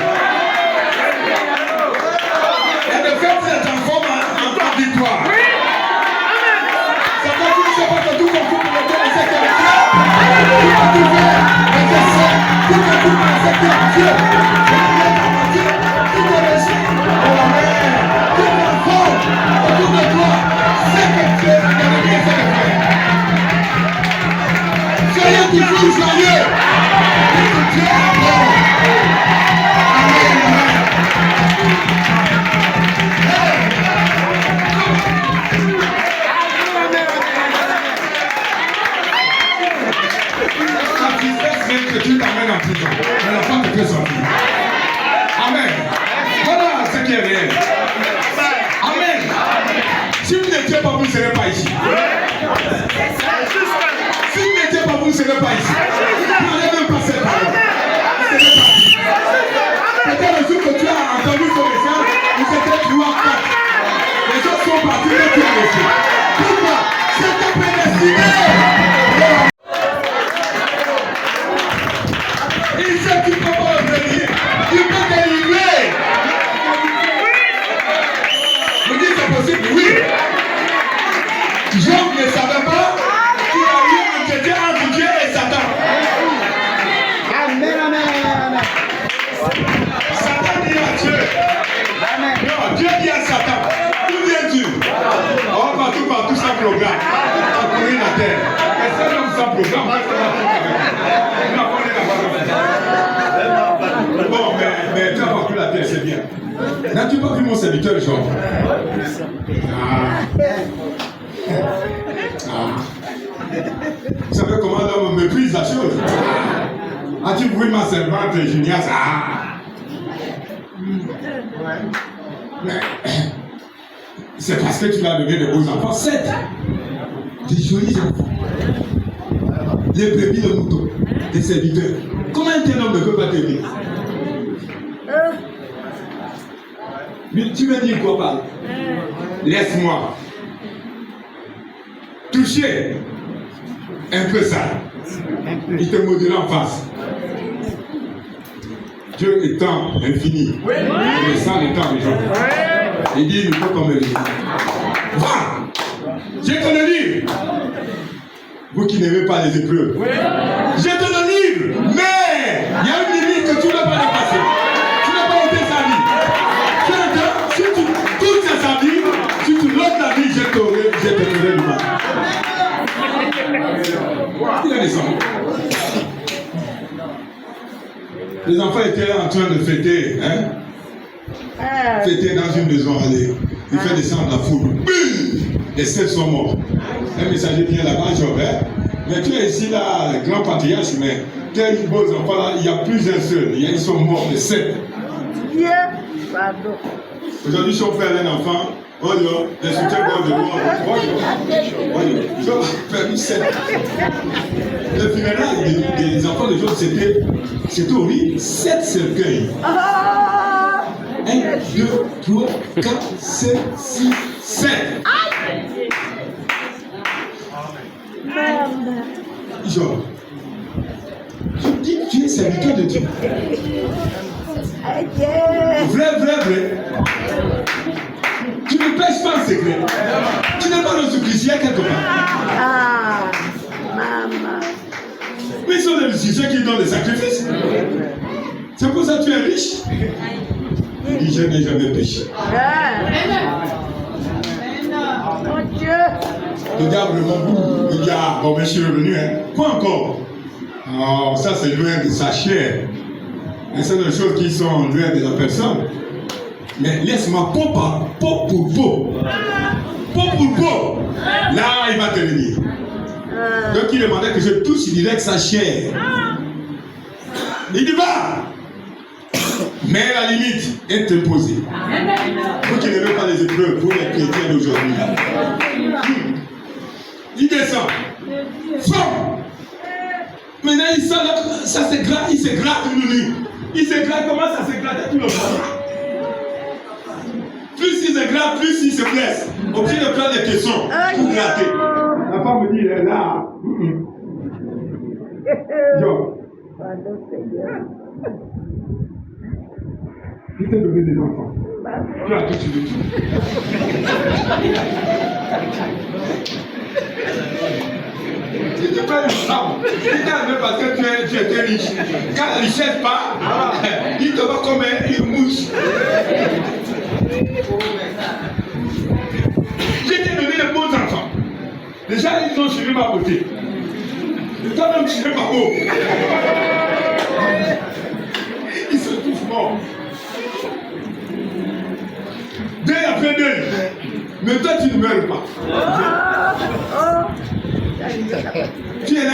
La défaite se transforme en victoire. C'est quand tu ne sais pas que tout concourt pour le Dieu, c'est que Dieu. Tout va tout faire. Et je sais, tout concourt pour le secteur Dieu. Tout est réussi. Amen. Tout conforme autour de toi. C'est que Dieu a gagné ce que faire. Soyez toujours joyeux. Dieu est bon. Amen. La tristesse vient que tu t'amènes en prison. Mais la femme te fait sortir. Amen. Voilà ce qui est réel. Amen. Si vous n'étiez pas, vous ne serez pas ici. Si vous n'étiez pas, vous ne serez pas ici. Vous n'allez même pas cette parole. Peut-être le jour que tu as entendu ce message, vous étiez 3 4. Les autres sont partis, mais tu as laissé. Pourquoi? C'était prédestiné. Il sait qu'il ne peut pas revenir. Il peut délivrer. Vous dites c'est possible? Oui. Job ne savait pas qu'il y a eu un entretien entre Dieu et Satan. Amen, amen, amen. Satan dit à Dieu. Non, Dieu dit à Satan. D'où viens-tu? Oh, partout sans programme. Parcourir la terre. Et c'est même sans programme. Bon, mais tu as parcouru la terre, c'est bien. N'as-tu pas vu mon serviteur, Job? Vous savez comment l'homme méprise la chose? As-tu vu ma servante Junias? Mais c'est parce que tu l'as donné de beaux enfants. 7. Des jolis enfants. Les brebis, le mouton, des serviteurs. Comment un tel homme ne peut pas t'aimer? Mais tu veux dire quoi par là? Laisse-moi toucher un peu ça. Il te maudira en face. Dieu étant infini, le sang étant les gens. Il dit, il faut qu'on me dise. Va! Je te le livre. Vous qui n'aimez pas les épreuves. Je te le livre. Mais il y a une limite que tu ne peux pas dépasser. Tu n'as pas ôté sa vie. Tu entends? Si tu touches à sa vie, si tu l'ôtes la vie, je te ferai du mal. Il a descendu. Les enfants étaient en train de fêter, fêter dans une maison. Allez, il fait descendre la foule. Les 7 sont morts. Un messager vient là-bas, Job. Mais tu es ici là, grand patriarche, mais quels beaux enfants là, il y a plus d'un seul. Ils sont morts, les 7. Aujourd'hui, si on fait un enfant, oh yo, les soutiens de mort. Oh yo, Job a perdu 7. Le funérail des enfants de Job, c'était horrible. 7 cercueils. 1, 2, 3, 4, 5, 6, 7. Job, tu dis que tu es serviteur de Dieu. Vrai. Tu ne pêches pas en secret. Tu n'es pas dans ce cuisinier quelque part. Mais ils sont des musiciens qui donnent des sacrifices. C'est pour ça que tu es riche. Il dit, je n'ai jamais péché. Le diable me boue. Il dit, ah, bon, mais je suis revenu. Hein. Quoi encore? Oh, ça c'est loin de sa chair. Mais c'est des choses qui sont loin de la personne. Mais laisse-moi peau par peau pour peau. Peau pour peau. Là, il va te le dire. Donc il demandait que je touche direct sa chair. Il dit va. Mais la limite est imposée. Vous qui n'aimez pas les épreuves, vous les chrétiens d'aujourd'hui. Il descend. Fort. Maintenant il sent là, ça se gratte, il se gratte le nez. Il se gratte, comment ça se gratte tout le monde. Plus il se gratte, plus il se blesse. Obligé de prendre des questions pour gratter. La femme me dit, elle est là. Yo. Je t'ai donné des enfants. Tu as tout sur le tout. Si tu prends une femme, il t'a donné parce que tu étais riche. Quand la richesse part, il te voit comme une mouche. Je t'ai donné de bons enfants. Déjà, ils ont suivi ma beauté. Toi-même, tu n'es pas beau. Ils sont tous morts. Deuil après deuil. Mais toi, tu ne meurs pas. Tu es là,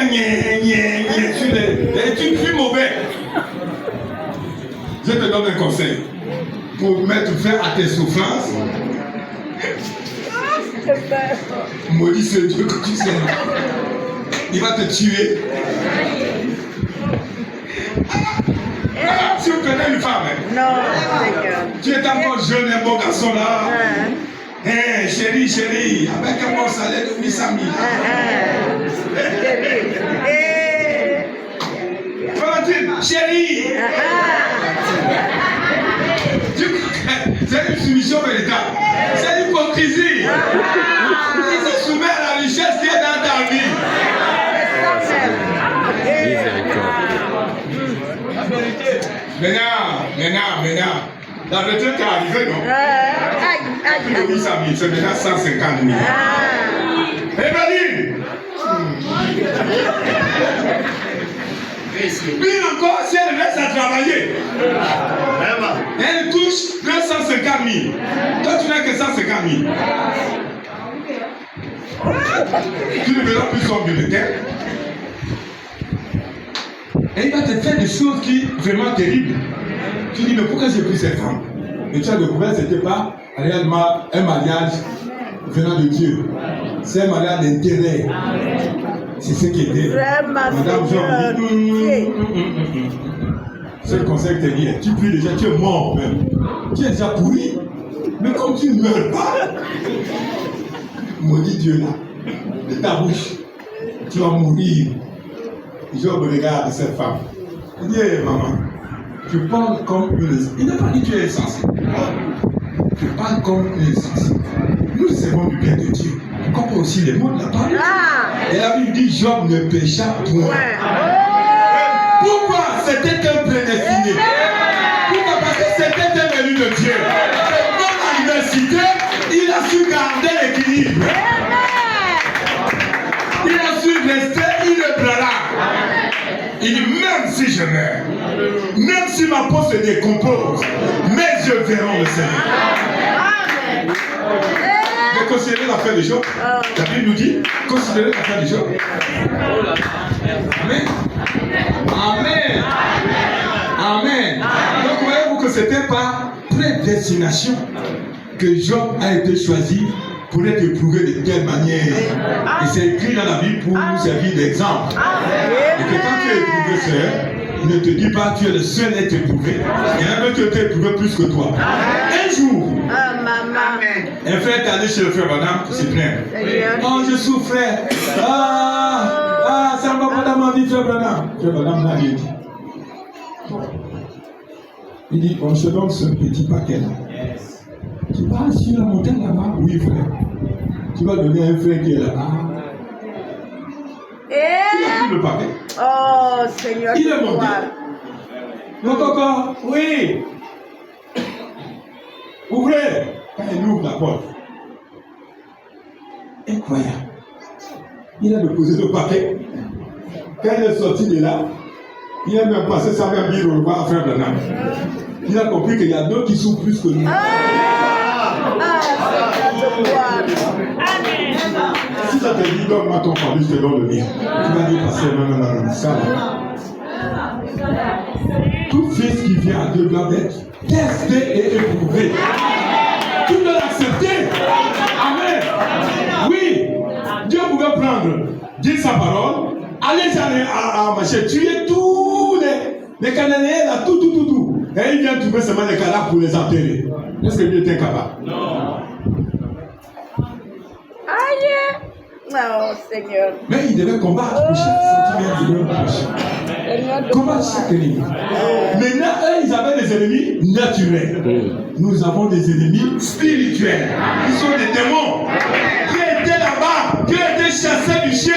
tu es mauvais. Je te donne un conseil. Pour mettre fin à tes souffrances, maudit ce Dieu que tu sais. Il va te tuer. Si vous connaissez une femme, tu es encore jeune, un bon garçon là. Hey, chérie, avec un bon salaire de 800 000. Valentine, chérie. C'est une soumission véritable. C'est l'hypocrisie. Il se soumet à la richesse qui est dans ta vie. Maintenant. La retraite est arrivée, non? Le 800 000, c'est maintenant 150 000. Eveline! Puis encore, si elle reste à travailler, elle touche 250 000. Toi, tu n'as que 150 000. Tu ne verras plus son bulletin. Et il va te faire des choses qui sont vraiment terribles. Tu dis, mais pourquoi j'ai pris cette femme? Et tu as découvert que ce n'était pas réellement un mariage venant de Dieu. C'est un mariage d'intérêt. C'est ce qui était. Madame Jean dit, c'est le conseil que tu dis. Tu pries déjà, tu es mort même. Tu es déjà pourri. Mais comme tu ne meurs pas, maudit Dieu là, de ta bouche, tu vas mourir. Job regarde cette femme. Il dit, hey, maman, tu parles comme une... Il n'a pas dit que tu es insensé. Tu parles comme une insensé. Nous savons du bien de Dieu. Comme aussi les mots de la parole. Et la Bible dit, Job ne pécha point. Pourquoi? C'était un prédestiné. Pourquoi? Parce que c'était un élu de Dieu. Et dans l'université, il a su garder l'équilibre. Il a su rester inébranlable. Il dit, même si je meurs, même si ma peau se décompose, mes yeux verront le Seigneur. Mais considérez l'affaire de Job. La Bible nous dit, considérez l'affaire de Job. Amen. Amen. Amen. Donc voyez-vous que ce n'était pas prédestination que Job a été choisi pour être éprouvé de telle manière. Et c'est écrit dans la Bible pour nous servir d'exemple. Et que quand tu es éprouvé, frère, ne te dis pas tu es le seul à être éprouvé. Il y en a d'autres qui ont été éprouvés plus que toi. Un jour, un frère est allé chez le frère Madame, c'est plein. Oh, je souffrais. Ça ne va pas dans ma vie, frère Madame. Frère Madame l'a dit. Il dit, on se donne ce petit paquet là. Tu vas sur la montagne là-bas? Oui, frère. Tu vas donner un frère qui est là-bas. Il a pris le paquet. Oh, Seigneur. Il est monté. Mon coco, oui. Ouvrez. Quand il ouvre la porte. Incroyable. Il a déposé le paquet. Quand il est sorti de là, Il a même passé sa même vie au revoir à Frère Branham. Il a compris qu'il y a d'autres qui souffrent plus que nous. Si ça te dit, donne-moi ton famille, je te donne le mien. Tu vas dire, passer, non, ça va. Tout fils qui vient à Dieu doit être testé et éprouvé. Tu dois l'accepter. Amen. Oui, Dieu pouvait prendre, dire sa parole, aller à marcher, tuer tous les Cananéens, là, tout. Et il vient trouver seulement les cadavres pour les enterrer. Est-ce que Dieu était capable? Non. Aïe! Non, Seigneur. Mais il devait combattre pour chaque centimètre de leur péché. Combattre chaque ennemi. Maintenant, eux, ils avaient des ennemis naturels. Nous avons des ennemis spirituels. Ils sont des démons qui étaient là-bas, qui étaient chassés du ciel.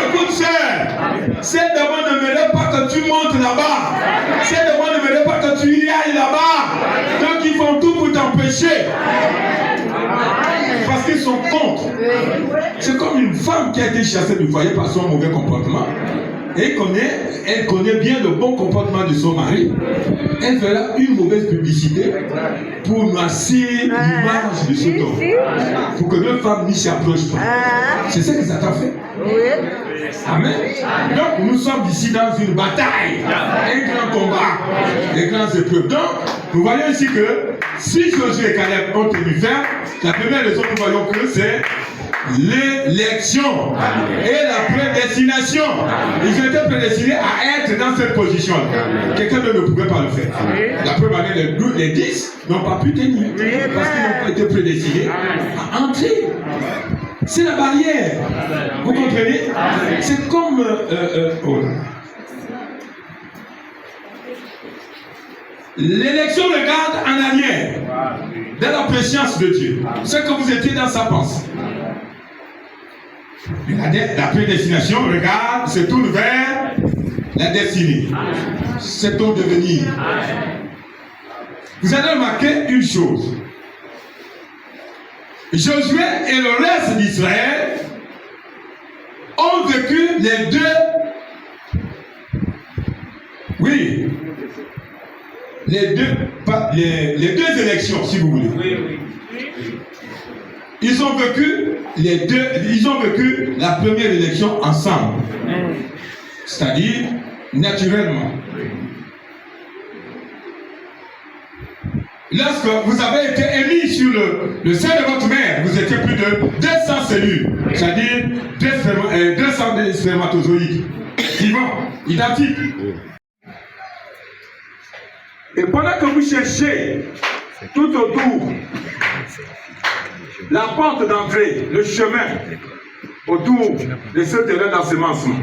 Écoute, cher, ces démons n'aimeraient pas que tu montes là-bas. Ces démons n'aimeraient pas que tu y ailles là-bas. Donc, ils font tout pour t'empêcher. Parce qu'ils sont contre. C'est comme une femme qui a été chassée du foyer par son mauvais comportement. Et elle connaît bien le bon comportement de son mari. Elle fera une mauvaise publicité pour noircir l'image de cet homme. Pour que deux femmes n'y s'approchent pas. C'est ce que Satan fait. Amen. Donc nous sommes ici dans une bataille, un grand combat, des grandes épreuves. Donc nous voyons ici que si Josué et Caleb ont tenu ferme, la première raison que nous voyons que c'est l'élection et la prédestination. Ils étaient prédestinés à être dans cette position-là. Quelqu'un ne pouvait pas le faire. La preuve année, les 10 n'ont pas pu tenir parce qu'ils n'ont pas été prédestinés à entrer. C'est la barrière. Vous comprenez? C'est comme... l'élection regarde en arrière dans la préscience de Dieu. C'est que vous étiez dans sa pensée. La prédestination regarde, se tourne vers la destinée. C'est ton devenir. Vous allez remarquer une chose. Josué et le reste d'Israël ont vécu les deux élections, si vous voulez. Ils ont vécu la première élection ensemble. C'est-à-dire naturellement. Lorsque vous avez été émis sur le sein de votre mère, vous étiez plus de 200 cellules, c'est-à-dire 200 spermatozoïdes vivants, identiques. Et pendant que vous cherchez tout autour la porte d'entrée, le chemin autour de ce terrain d'ensemencement,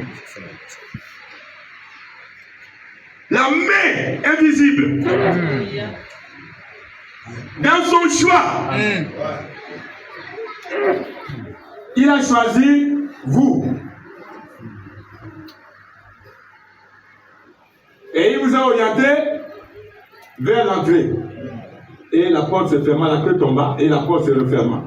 la main invisible, dans son choix, il a choisi vous. Et il vous a orienté vers l'entrée. Et la porte se ferma, la queue tomba et la porte se referma.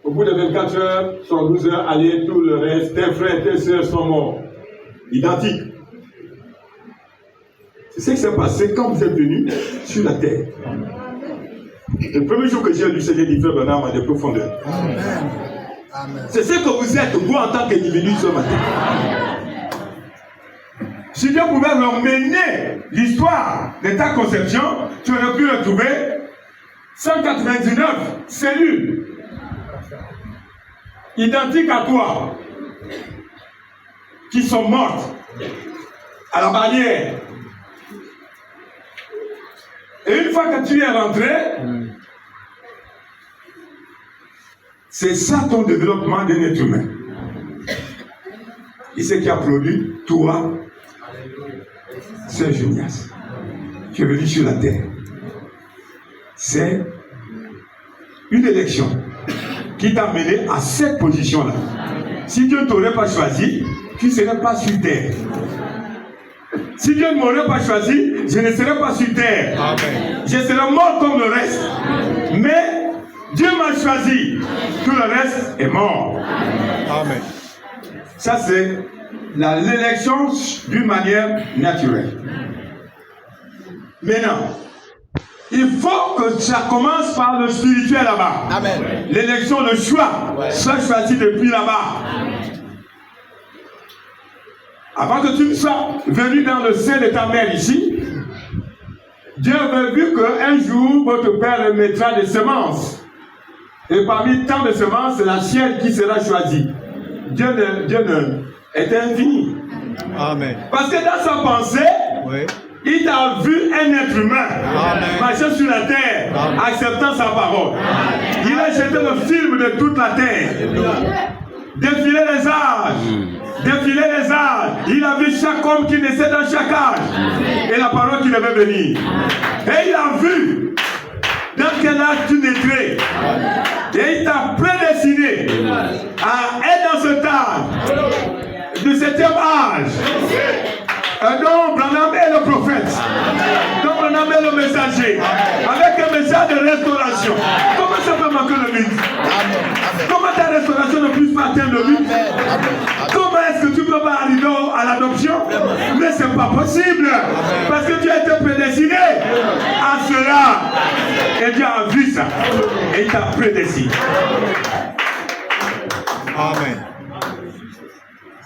Au bout de 24 heures, 112 heures, allez, tout le reste, tes frères, tes soeurs sont morts. Identiques. C'est ce qui s'est passé quand vous êtes venus sur la terre. Le premier jour que j'ai lu Seigneur du Frère Branham à des profondeurs. C'est ce que vous êtes, vous en tant qu'individu ce matin. Si Dieu pouvait emmener l'histoire de ta conception, tu aurais pu retrouver 199 cellules identiques à toi qui sont mortes à la barrière. Et une fois que tu es rentré, c'est ça ton développement d'un être humain. Et ce qui a produit toi, Saint Junias. Tu es venu sur la terre. C'est une élection qui t'a mené à cette position-là. Si Dieu ne t'aurait pas choisi, tu ne serais pas sur terre. Si Dieu ne m'aurait pas choisi, je ne serais pas sur terre. Amen. Je serais mort comme le reste. Mais Dieu m'a choisi. Tout le reste est mort. Amen. Amen. Ça, c'est l'élection d'une manière naturelle. Maintenant, il faut que ça commence par le spirituel là-bas. Amen. L'élection, le choix, soit choisi depuis là-bas. Avant que tu ne sois venu dans le sein de ta mère ici, Dieu avait vu qu'un jour, votre père mettra des semences. Et parmi tant de semences, c'est la sienne qui sera choisie. Dieu est infini. Amen. Parce que dans sa pensée, il t'a vu un être humain marcher sur la terre, acceptant sa parole. Il a jeté le film de toute la terre. Défiler les âges. Défiler les âges. Il a vu chaque homme qui naissait dans chaque âge. Et la parole qui devait venir. Et il a vu dans quel âge tu naîtrais. Et il t'a prédestiné à être dans cet âge, de 7e âge. Donc, Branham est le prophète. Donc, Branham est le messager. Avec un message de restauration. Comment ça peut manquer le but? Comment ta restauration ne puisse pas atteindre le but? Comment est-ce que tu peux pas arriver à l'adoption? Mais c'est pas possible. Parce que tu as été prédestiné à cela. Et Dieu a vu ça. Et il t'a prédestiné. Amen.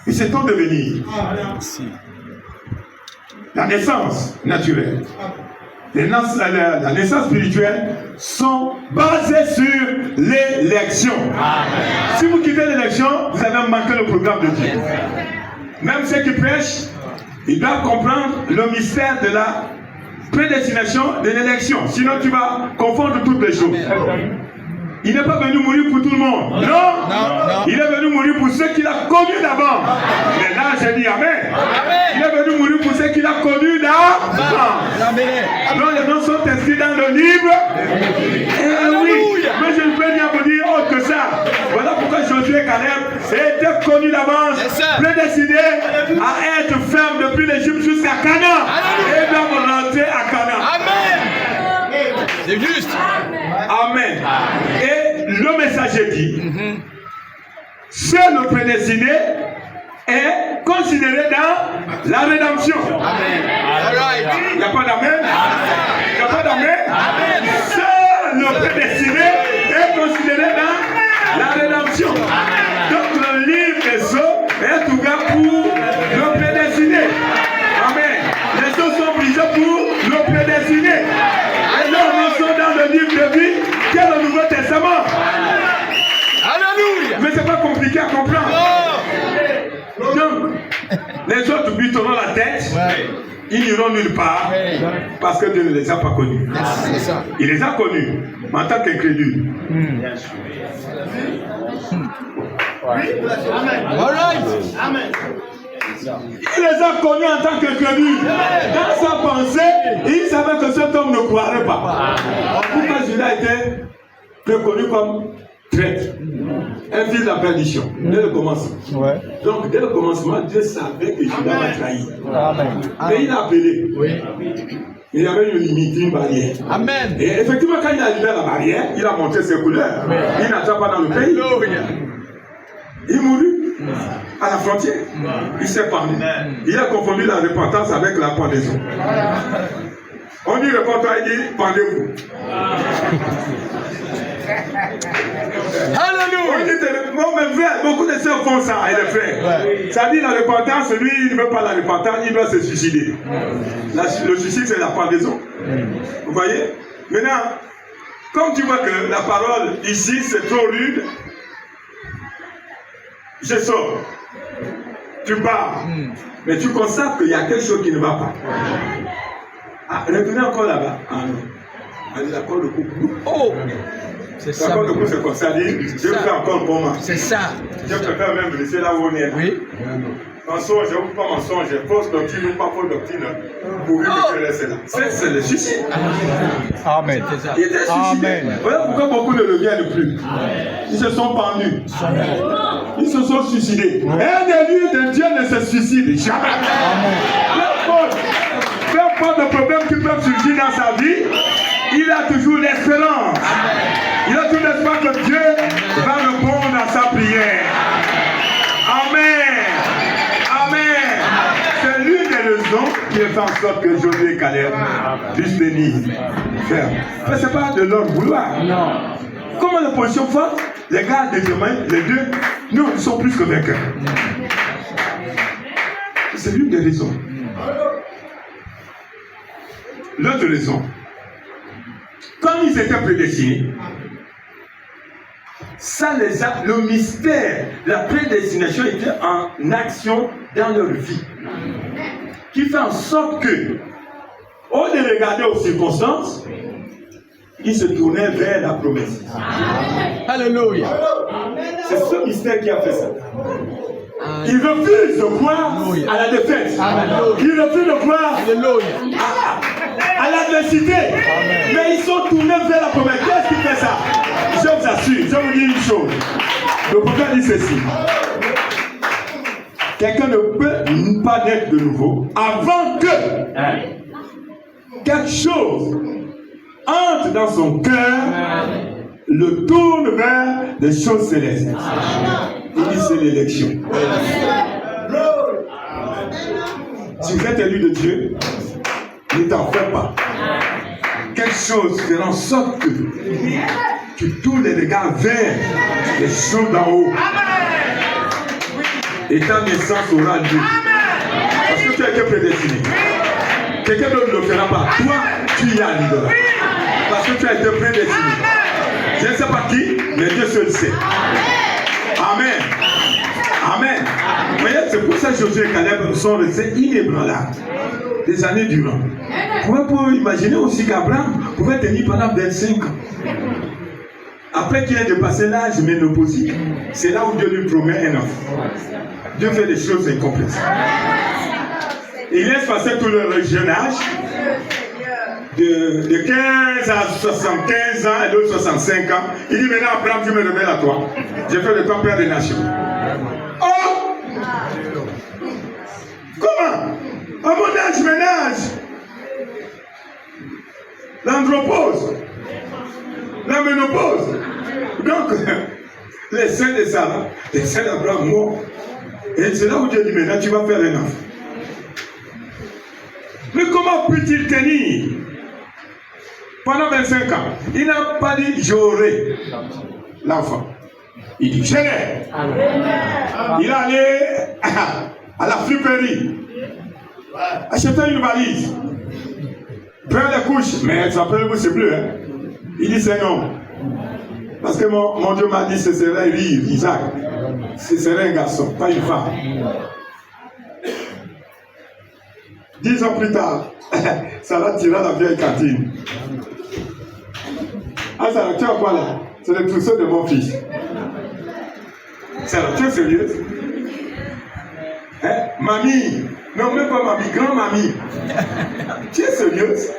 Et c'est temps de venir. La naissance naturelle, la naissance spirituelle sont basées sur l'élection. Si vous quittez l'élection, vous avez manqué le programme de Dieu. Même ceux qui prêchent, ils doivent comprendre le mystère de la prédestination de l'élection. Sinon, tu vas confondre toutes les choses. Il n'est pas venu mourir pour tout le monde. Non. Il est venu mourir pour ceux qu'il a connus d'avant. Mais là, j'ai dit Amen. Il est venu mourir pour ceux qu'il a connus d'avant. Donc les noms sont inscrits dans le livre. Et oui, mais je ne peux rien vous dire autre que ça. Voilà pourquoi Josué et Caleb étaient connus d'avance, prédestinés à être fermes depuis l'Égypte jusqu'à Canaan. Et doivent rentrer à Canaan. Amen. C'est juste. Amen. Et le messager dit, seul le prédestiné est considéré dans la rédemption. Amen. Il n'y a pas d'amen? Il n'y a pas d'amen? Seul le prédestiné est considéré dans la rédemption. Donc le livre des eaux est ouvert pour le prédestiné. Amen. Les eaux sont brisées pour le prédestiné. Et là, nous sommes dans le livre de vie qui est le Nouveau Testament. Alléluia. Mais c'est pas compliqué à comprendre. Donc, les autres buteront la tête. Ils n'iront nulle part parce que Dieu ne les a pas connus. Il les a connus, mais en tant qu'incrédules. Il les a connus en tant qu'incrédules. Dans sa pensée, il savait que cet homme ne croirait pas. Pourquoi Judas était reconnu comme traître, un fils de la perdition, dès le commencement. Donc, dès le commencement, Dieu savait que Judas va trahir. Mais il a appelé. Il y avait une limite, une barrière. Amen. Et effectivement, quand il a arrivé à la barrière, il a montré ses couleurs. Il n'entra pas dans le pays. Il mourut à la frontière. Il s'est pendu. Il a confondu la repentance avec la pendaison. On dit repentant, il dit pendez-vous. Alléluia. Bon, mes frères, beaucoup de sœurs font ça, et les frères. Ça dit la repentance, lui, il ne veut pas la repentance, il doit se suicider. Le suicide, c'est la pendaison. Vous voyez? Maintenant, comme tu vois que la parole ici, c'est trop rude, je sors. Tu pars. Mais tu constates qu'il y a quelque chose qui ne va pas. Ah, retournez encore là-bas. Ah non. On dit l'accord de couple. Oh! C'est ça. L'accord de couple, c'est comme ça. Je vais faire encore pour moi. C'est ça. Je préfère même laisser là où on est. Oui. Mensonge ou pas mensonge, fausse doctrine ou pas fausse doctrine, pourvu que tu restes là. C'est le suicide. Amen. Il était suicidé. Voilà pourquoi beaucoup ne reviennent plus. Ils se sont pendus. Ils se sont suicidés. Un élu de Dieu ne se suicide jamais. Peu importe le problème qui peut surgir dans sa vie, il a toujours l'espérance. Il a toujours l'espoir que Dieu va répondre à sa prière. raison qui a fait en sorte que Josué et Caleb puissent tenir ferme. Mais ce n'est pas de leur vouloir. Non. Comment la position forte, les gars déterminent, les deux, nous sommes plus que vainqueurs. C'est l'une des raisons. L'autre raison, comme ils étaient prédestinés, ça les a, le mystère, la prédestination était en action dans leur vie, qui fait en sorte que, au lieu de regarder aux circonstances, ils se tournaient vers la promesse. Alléluia. C'est ce mystère qui a fait ça. Ils refusent de croire à la défaite. Ils refusent de croire à l'adversité. Mais ils sont tournés vers la promesse. Qu'est-ce qui fait ça? Je vous assure, je vous dis une chose. Le prophète dit ceci. Quelqu'un ne peut pas naître de nouveau avant que quelque chose entre dans son cœur, le tourne vers les choses célestes. Il dit c'est l'élection. Si vous êtes élu de Dieu, ne t'en fais pas. Quelque chose fait en sorte que tu tournes les regards vers les choses d'en haut. Et ta naissance aura lieu. Parce que tu as été prédestiné. Quelqu'un d'autre ne le fera pas. Toi, tu y arriveras. Parce que tu as été prédestiné. Je ne sais pas qui, mais Dieu seul sait. Amen. Amen. Vous voyez, c'est pour ça que Josué et Caleb sont restés inébranlables des années durant. Vous pouvez imaginer aussi qu'Abraham pouvait tenir pendant 25 ans. Après qu'il ait dépassé l'âge ménopausique, c'est là où Dieu lui promet un enfant. Dieu fait des choses incomplexes. Il laisse passer tout le jeune âge, de 15 à 75 ans et d'autres 65 ans. Il dit maintenant, Abraham, je me révèle à toi. J'ai fait de toi père des nations. Oh! Comment? À mon âge, ménage. L'andropause. La ménopause. Donc, les seins de Sarah, les seins d'Abraham morts. Et c'est là où Dieu dit maintenant, tu vas faire un enfant. Mais comment peut-il tenir pendant 25 ans? Il n'a pas dit j'aurai l'enfant. Il dit je l'ai. Il est allé à la friperie acheter une valise, prendre les couches, mais ça peut le c'est bleu. Hein? Il dit c'est non. Parce que mon Dieu m'a dit ce serait rire, Isaac. Ce serait un garçon, pas une femme. 10 ans plus tard, Sarah tira la vieille cantine. Ah Sarah, tu as quoi là? C'est le trousseau de mon fils. Sarah, tu es sérieuse? Hein? Mamie, non même pas mamie, grand-mamie. Tu es sérieuse?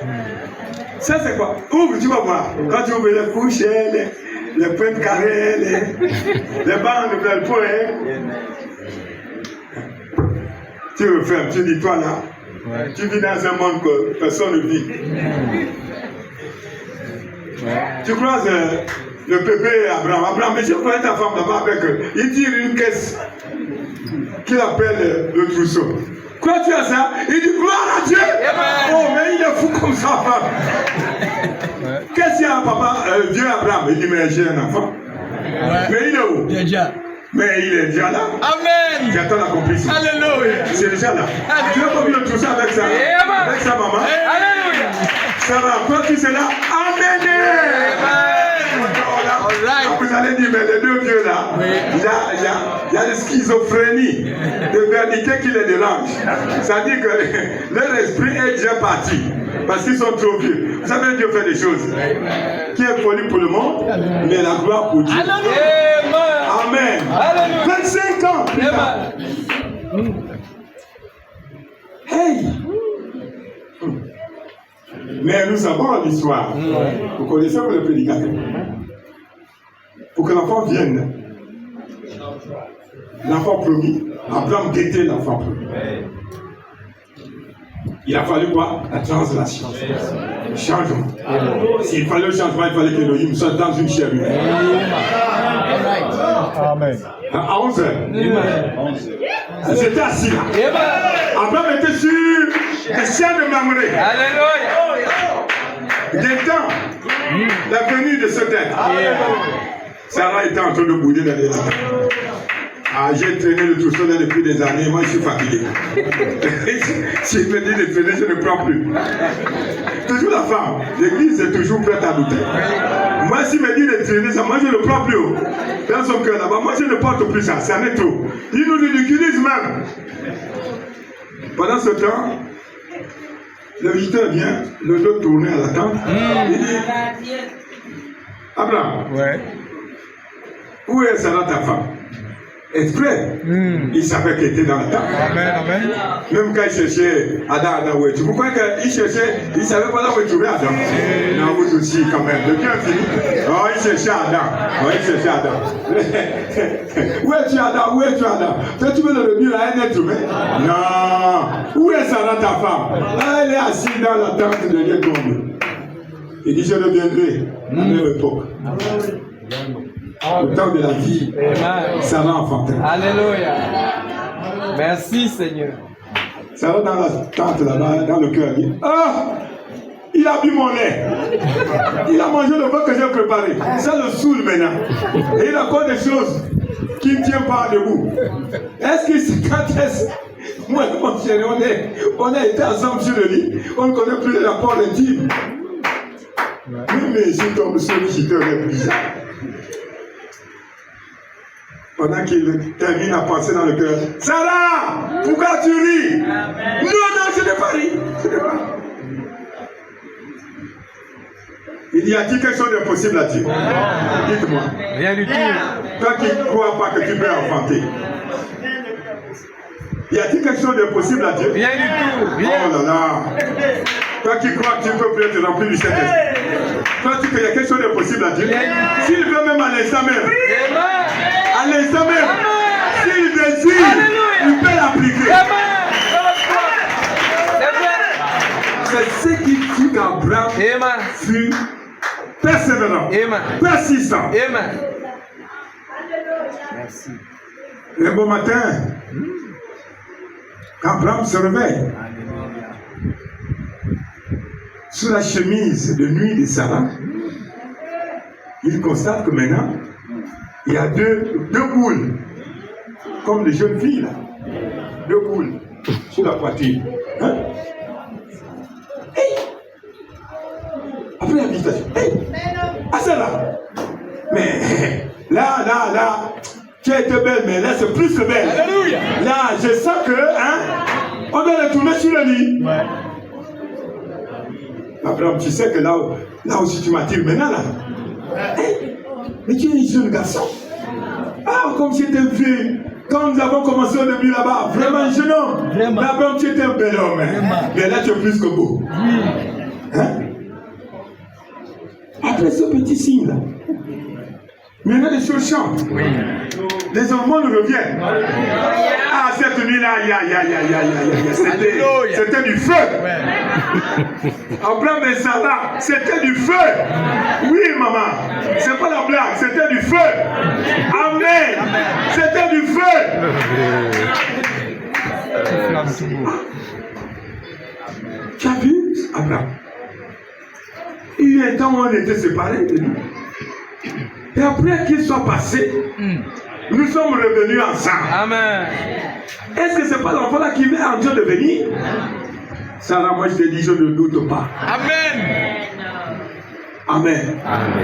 Ça c'est quoi? Ouvre, tu vas voir. Quand tu ouvres les couches, les pointes carrées, les bancs de belle poêle. Tu refermes, tu dis toi là. Ouais. Tu vis dans un monde que personne ne vit. Ouais. Tu croises le pépé Abraham. Abraham, mais je crois ta femme là-bas avec eux. Il tire une caisse qu'il appelle le trousseau. Crois-tu à ça? Il dit gloire à Dieu. Oh, mais il est fou comme ça, femme. Qu'est-ce qu'il y a, papa? Dieu Abraham. Il dit, mais j'ai un enfant. Ouais. Mais il est où? Déjà. Mais il est déjà là. Amen. J'attends la complicité. Alléluia. C'est déjà là. Tu n'as pas vu le trousseau avec ça? Avec sa maman? Alléluia. Ça va. Quand tu es là, Amen. Vous allez dire, mais les deux vieux là, il y a une schizophrénie de vérité qui les dérange. C'est-à-dire que leur esprit est déjà parti parce qu'ils sont trop vieux. Vous savez, Dieu fait des choses qui est folie pour le monde, mais la gloire pour Dieu. Amen. 25 ans. Hey! Mais nous savons l'histoire. Vous connaissez le prédicateur. Pour que l'enfant vienne, l'enfant promis, Abraham guettait l'enfant promis. Il a fallu quoi? La translation. Le changement. S'il fallait le changement, il fallait que Elohim soit dans une chair humaine. Amen. À 11h. C'était assis là. Abraham était sur des chiens de Mamré. Alléluia. Des temps, la venue de ce tête. Sarah était en train de bouder derrière la table. Ah, j'ai traîné le trousseau depuis des années, moi je suis fatigué. Si je me dis de traîner, je ne prends plus. Toujours la femme, l'église est toujours prête à douter. Moi, si me dit de traîner, ça, moi je ne prends plus. Dans son cœur là-bas, moi je ne porte plus ça, ça n'est trop. Il nous ridiculise même. Pendant ce temps, le visiteur vient, le dos tourné à la tente. Il dit, Abraham, où est Sarah ta femme? Exprès, il savait qu'elle était dans la table. Amen. Même quand il cherchait Adam, où tu crois qu'il cherchait, il ne savait pas là où il trouvait Adam. Non, vous aussi, quand même. Depuis infini. Oh, il cherchait Adam. Où es-tu, Adam? Où es-tu, Adam? Toi, tu veux le dire à un être humain? Non. Où est Sarah, ta femme? Elle est assise dans la tente de Dieu tombe. Il dit, je reviendrai à même époque. Au temps de la vie, Sarah enfantait. Alléluia. Merci Seigneur. Sarah dans la tente là-bas, dans le cœur, dit, ah, il a bu mon lait. Il a mangé le pain que j'ai préparé. Ça le saoule maintenant. Et il a encore des choses qui ne tiennent pas debout. Est-ce que c'est quand est-ce... Moi et mon chéri, on a été ensemble sur le lit. On ne connaît plus les rapports intimes. Mais je tombe sur le visiteur bizarre. Pendant qu'il termine à penser dans le cœur, Sarah, pourquoi tu ris? Non, je n'ai pas ri. Il y a-t-il quelque chose d'impossible à dire? Dites-moi. Rien du tout. Toi qui ne crois pas que tu peux enfanter. Y a-t-il quelque chose d'impossible à dire? Rien du tout. Rien. Oh là là. Toi qui crois que tu peux peut-être te remplir du Saint-Esprit. Toi tu qu'il y a quelque chose d'impossible à dire? S'il veut même à l'instant même. À l'instant même. S'il désire, il peut l'appliquer. C'est ce qui fit qu'Abraham fut persévérant, persistant. Merci. Un bon matin, quand Abraham se réveille, sous la chemise de nuit de Sarah, il constate que maintenant, il y a deux boules, comme les jeunes filles là, deux boules sur la poitrine. Hein? Hey! Après la visitation, hey! Ah ça là! Mais là, tu as été belle, mais là c'est plus que belle. Alléluia! Là, je sens que, hein, on doit retourner sur le lit. Ouais. Abraham, tu sais que là aussi tu m'attires maintenant là. Hey, mais tu es un jeune garçon. Ah, comme tu étais vieux. Quand nous avons commencé au début là-bas, vraiment un jeune homme. Mais Abraham, tu étais un bel homme. Hein. Mais là, tu es plus que beau. Hein? Après ce petit signe là, maintenant les choses changent. Les hormones reviennent. Ah, cette nuit-là, c'était du feu. Abraham et Sarah, c'était du feu. Oui, maman, c'est pas la blague, c'était du feu. Amen. C'était du feu. Tu as vu, Abraham? Il y a un temps où on était séparés de nous. Et après qu'il soit passé, nous sommes revenus ensemble. Amen. Est-ce que ce n'est pas l'enfant là qui met en train de venir? Sarah, moi je te dis, je ne doute pas. Amen.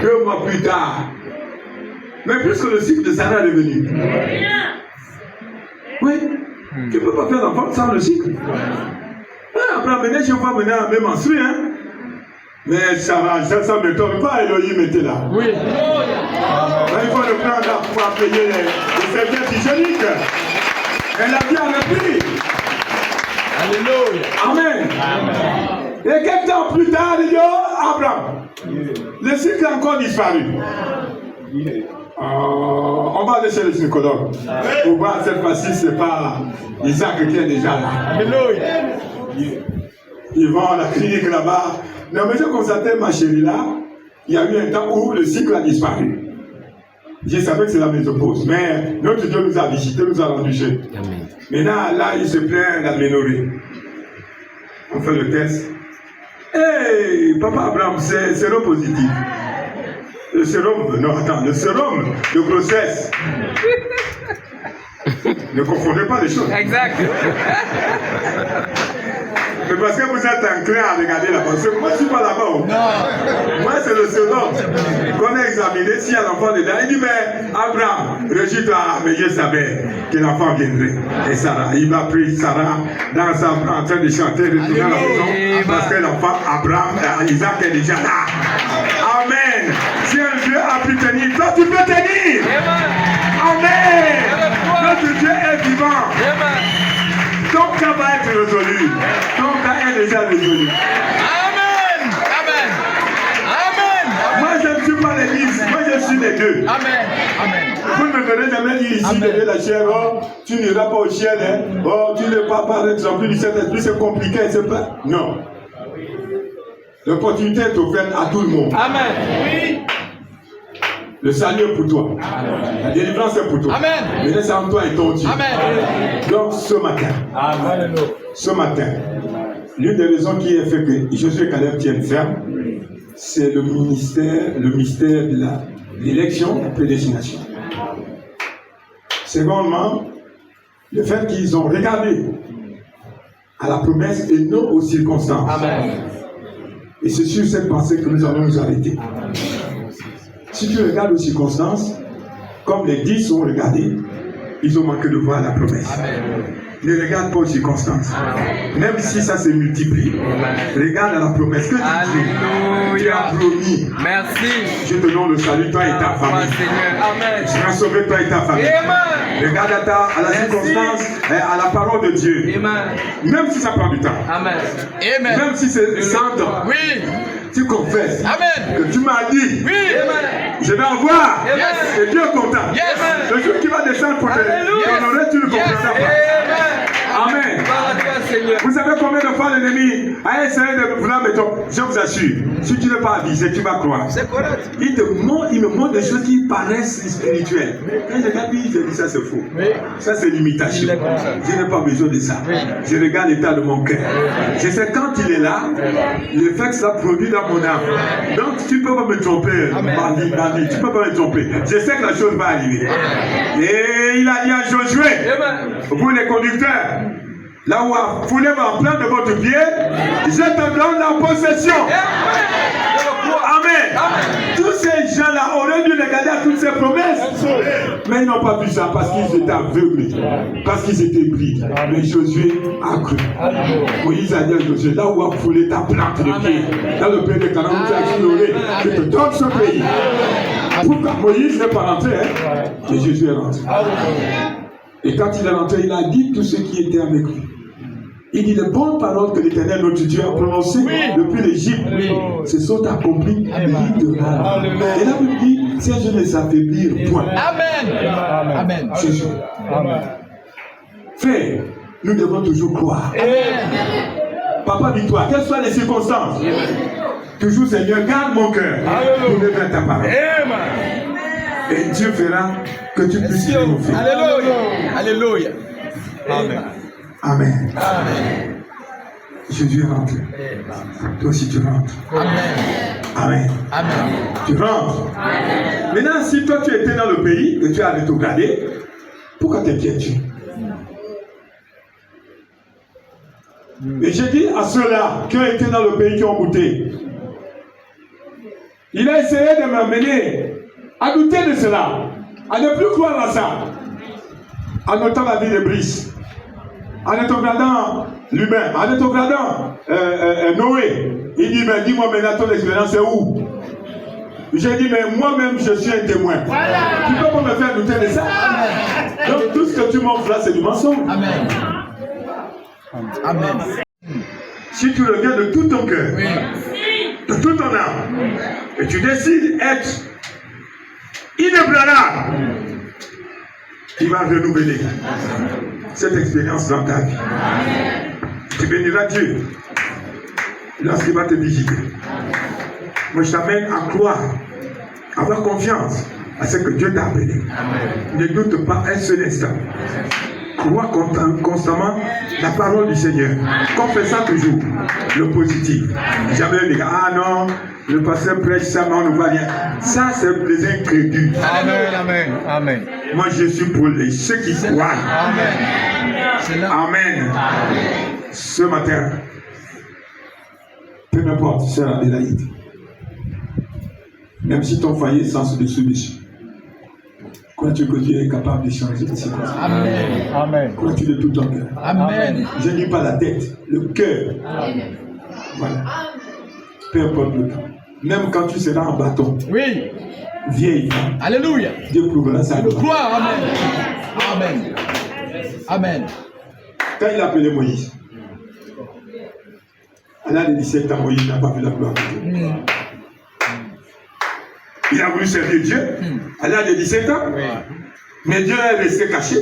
2 mois plus tard. Mais plus que le cycle de Sarah est venu. Oui. Tu ne peux pas faire d'enfant sans le cycle. Après, maintenant, je vois maintenant même menstruer. Hein? Mais Sarah, ça ne m'étonne pas, Elohim était là. Oui. Il faut le prendre là pour pouvoir payer les serviettes hygiéniques. Elle a bien repris. Alléluia. Amen. Et quelques temps plus tard, il dit, oh, Abraham, le cycle a encore disparu. On va aller chez le gynécologue pour voir cette fois-ci, ce n'est pas Isaac qui est déjà là. Alléluia. Ils vont à la clinique là-bas. Non, mais je constatais, ma chérie là, il y a eu un temps où le cycle a disparu. Je savais que c'est la ménopause, mais notre Dieu nous a visités, nous a rendu jeunes. Maintenant, là, il se plaint d'aménorrhée. On fait le test. Hey, papa Abraham, c'est sérum positif. Le sérum, non, attends, le sérum de grossesse. Ne confondez pas les choses. Exact. Mais parce que vous êtes enclin à regarder là-bas. Moi, je ne suis pas là-bas. Non. Moi, c'est le sérum qu'on a examiné. S'il y a l'enfant dedans, il dit, mais Abraham, rejette à Meyer sa mère, que l'enfant viendrait. Et Sarah, il va prier Sarah dans sa en train de chanter, retourner à la maison, parce que l'enfant Abraham, Isaac est déjà là. Amen. Si un Dieu a pu tenir, toi tu peux tenir. Amen. Notre Dieu est vivant. Ton cas va être résolu. Ton cas est déjà résolu. Amen. Amen. Amen. Moi, je ne suis pas l'église. Moi, je suis les deux. Amen. Amen. Vous ne me verrez jamais dire ici, de la chair, oh, tu n'iras pas au ciel, hein, oh, tu ne vas pas être rempli du Saint-Esprit, c'est compliqué, c'est pas. Non. L'opportunité est offerte à tout le monde. Amen. Oui. Le salut est pour toi. La délivrance est pour toi. Amen. Mais c'est en toi et ton Dieu. Amen. Donc ce matin, l'une des raisons qui a fait que Josué et Caleb tiennent ferme, c'est le mystère de l'élection, la prédestination. Secondement, le fait qu'ils ont regardé à la promesse et non aux circonstances. Amen. Et c'est sur cette pensée que nous allons nous arrêter. Si tu regardes aux circonstances, comme les 10 ont regardé, ils ont manqué de voir la promesse. Amen. Ne regarde pas aux circonstances. Même si ça se multiplie, regarde à la promesse. Que tu as promis. Merci. Je te donne le salut, toi et ta famille. Amen. Je vais sauver toi et ta famille. Amen. Regarde à la circonstance, à la parole de Dieu. Amen. Même si ça prend du temps. Amen. Amen. Même si c'est 100 ans. Oui. Tu confesses. Amen. Que tu m'as dit. Oui. Amen. Je vais en voir. Yes. Et Dieu est content. Yes. Le jour qui va descendre pour te honorer, tu ne comprendras pas. Amen. Vous savez combien de fois l'ennemi a essayé de vouloir me tromper? Je vous assure, si tu n'es pas avisé, tu vas croire. C'est correct. Il me montre des choses qui paraissent spirituelles. Quand je regarde, je dis ça c'est faux. Oui. Ça c'est l'imitation. Je n'ai pas besoin de ça. Oui. Je regarde l'état de mon cœur. Je sais quand il est là, l'effet que ça produit dans mon âme. Donc tu ne peux pas me tromper, bandit, tu ne peux pas me tromper. Je sais que la chose va arriver. Et il a dit à Josué, vous les conducteurs, là où a foulé ma plante de votre pied, je te donne la possession. Amen. Tous ces gens-là auraient dû regarder à toutes ces promesses. Mais ils n'ont pas vu ça parce qu'ils étaient aveugles, parce qu'ils étaient pris. Mais Josué a cru. Moïse a dit à Josué, là où a foulé ta plante de pied, dans le pays de Canaan, tu as ignoré, je te donne ce pays. Pourquoi Moïse n'est pas rentré, hein? Et Jésus est rentré. Et quand il est rentré, il a dit tout ce qui était avec lui. Il dit les bonnes paroles que l'Éternel notre Dieu a prononcées depuis l'Égypte se sont accomplies littéralement. Et là, il dit, si je ne s'affaiblir point. Amen. Amen. Jésus. Frère, nous devons toujours croire. Amen. Papa, dis-toi, quelles soient les circonstances, toujours Seigneur, garde mon cœur pour ne faire ta parole. Et Dieu fera que tu puisses triompher. Alléluia. Alléluia. Amen. Amen. Amen. Jésus est rentré. Toi aussi tu rentres. Amen. Amen. Amen. Tu rentres. Amen. Maintenant, si toi tu étais dans le pays et tu as rétrogradé, pourquoi t'inquiètes-tu? Et j'ai dit à ceux-là qui ont été dans le pays, qui ont goûté, il a essayé de m'amener à douter de cela, à ne plus croire à ça, en notant la vie de Brice, en rétrogradant l'humain, en rétrogradant Noé. Il dit, mais dis-moi maintenant ton expérience c'est où? J'ai dit, mais moi-même je suis un témoin. Tu ne peux pas me faire douter de ça. Amen. Donc tout ce que tu m'offres là c'est du mensonge. Amen. Amen. Si tu regardes de tout ton cœur, de toute ton âme, et tu décides d'être inébranlable, il va renouveler cette expérience dans ta vie. Tu béniras Dieu lorsqu'il va te visiter. Moi je t'amène à croire, à avoir confiance à ce que Dieu t'a appelé. Ne doute pas un seul instant. crois constamment la parole du Seigneur. Confessant toujours le positif. Jamais les gars, ah non, le pasteur prêche ça, mais on ne voit rien. Ça, c'est les incrédules. Amen, amen, amen. Moi, je suis pour ceux qui croient. Amen. Amen. Ce matin, peu importe, sœur Adélaïde, même si ton foyer est sans dessous, crois-tu que Dieu est capable de changer les circonstances? Amen. Amen. Crois-tu de tout ton cœur? Amen. Je ne dis pas la tête, le cœur. Voilà. Peu importe le temps. Même quand tu seras en bâton. Oui. Vieille femme. Alléluia. Dieu prouvera ça. Gloire. Amen. Amen. Amen. Quand il a appelé Moïse, à l'âge de 17 ans, Moïse n'a pas vu la gloire de Dieu. Il a voulu servir Dieu à l'âge de 17 ans, mais Dieu est resté caché.